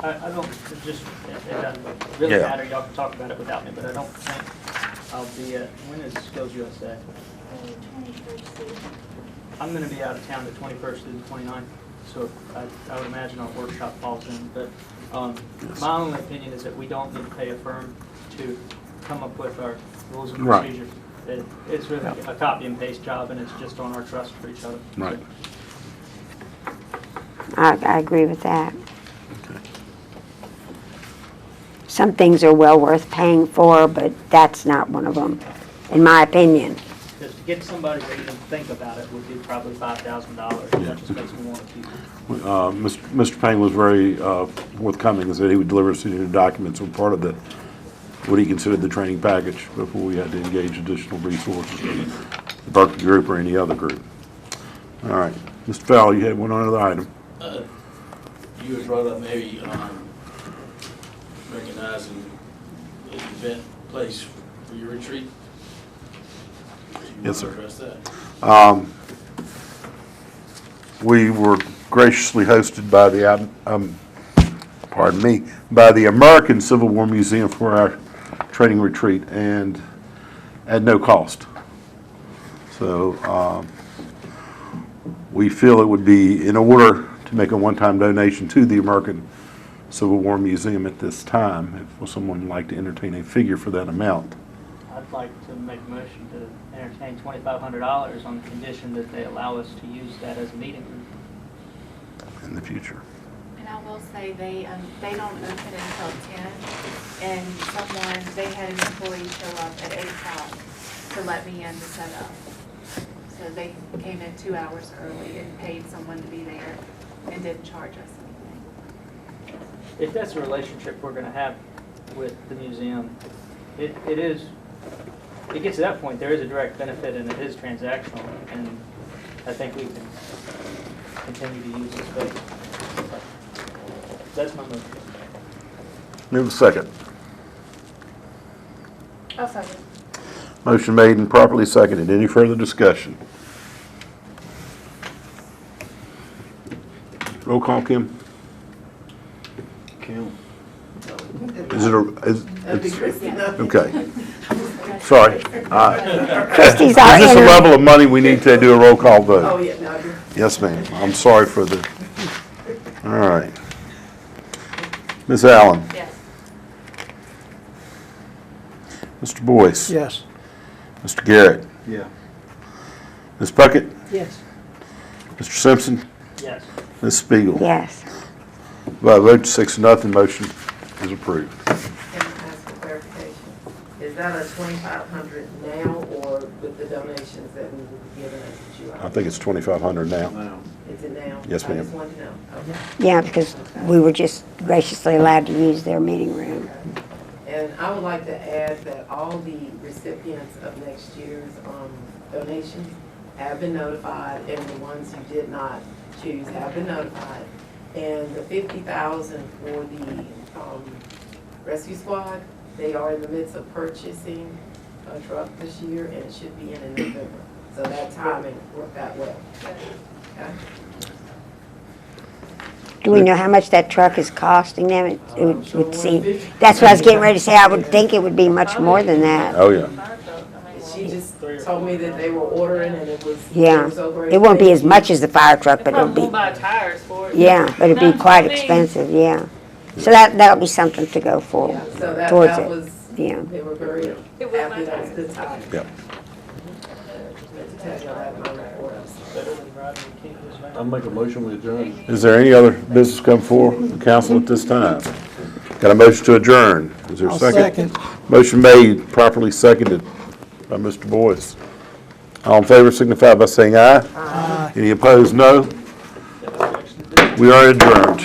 I don't, it just, it doesn't really Yeah. matter, y'all can talk about it without me, but I don't think I'll be at, when is Skills USA? I'm gonna be out of town the 21st through the 29th, so I would imagine our workshop falls in, but, my only opinion is that we don't need to pay a firm to come up with our rules and Right. procedures. It's really a copy and paste job, and it's just on our trust for each other. Right. I agree with that. Some things are well worth paying for, but that's not one of them, in my opinion. Just to get somebody to even think about it would be probably $5,000, that just makes me want to keep it. Mr. Payne was very forthcoming and said he would deliver us the documents on part of the, what he considered the training package before we had to engage additional resources from the Berkeley group or any other group. All right. Mr. Fowler, you had one other item. You had brought up maybe recognizing the event place for your retreat. Do you Yes, want sir. to address that? We were graciously hosted by the, by the American Civil War Museum for our training retreat, and at no cost. So we feel it would be in order to make a one-time donation to the American Civil War Museum at this time, if someone would like to entertain a figure for that amount. I'd like to make a motion to entertain $2,500 on the condition that they allow us to use that as a meeting room. In the future. And I will say, they don't open until 10, and they had an employee show up at 8 o'clock to let me in to set up. So they came in 2 hours early and paid someone to be there and didn't charge us anything. If that's a relationship we're gonna have with the museum, it gets to that point, there is a direct benefit and it is transactional, and I think we can continue to use this space. That's my motion. Move a second. I'll second. Motion made and properly seconded. Any further discussion? Roll call, Kim? Kim? Is it a, is, That'd be it's, Christina. okay. Sorry. Christie's Is our this a interim. level of money we need to do a roll call Oh, vote? yeah, no, you're. Yes, ma'am. I'm sorry for the, all right. Ms. Allen? Yes. Mr. Boyce? Yes. Mr. Garrett? Yeah. Ms. Puckett? Yes. Mr. Simpson? Yes. Ms. Spiegel? Yes. By a vote 6-0, motion is approved. Can I ask for clarification? Is that a 2,500 now, or with the donations that we will be given as a July? I think it's 2,500 now. Now, Is it now? Yes, I ma'am. just wanted to know. Okay. Yeah, because we were just graciously allowed to use their meeting room. And I would like to add that all the recipients of next year's donations have been notified, and the ones who did not choose have been notified. And the $50,000 for the rescue squad, they are in the midst of purchasing a truck this year, and it should be in November. So that timing worked out well. Okay? Do we know how much that truck is costing them? It would seem, that's what I was getting ready to say. I would think it would be much more than that. Oh, yeah. She just told me that they were ordering, and it was. Yeah. was over It won't be as much as the fire truck, but it'll be, buy tires for it. yeah, but it'll be quite expensive, yeah. So that'll be something to go for, Yeah, so that towards it. was, Yeah. they were very happy, that was a good time. Yep. To tell you that, my report. Better than driving a King this van. I'll make a motion with adjourn. Is there any other business come before the council at this time? Got a motion to adjourn. Is there a I'll second? second. Motion made, properly seconded. by Mr. Boyce. All in favor signify by saying aye. Aye. Any opposed, no. We are adjourned.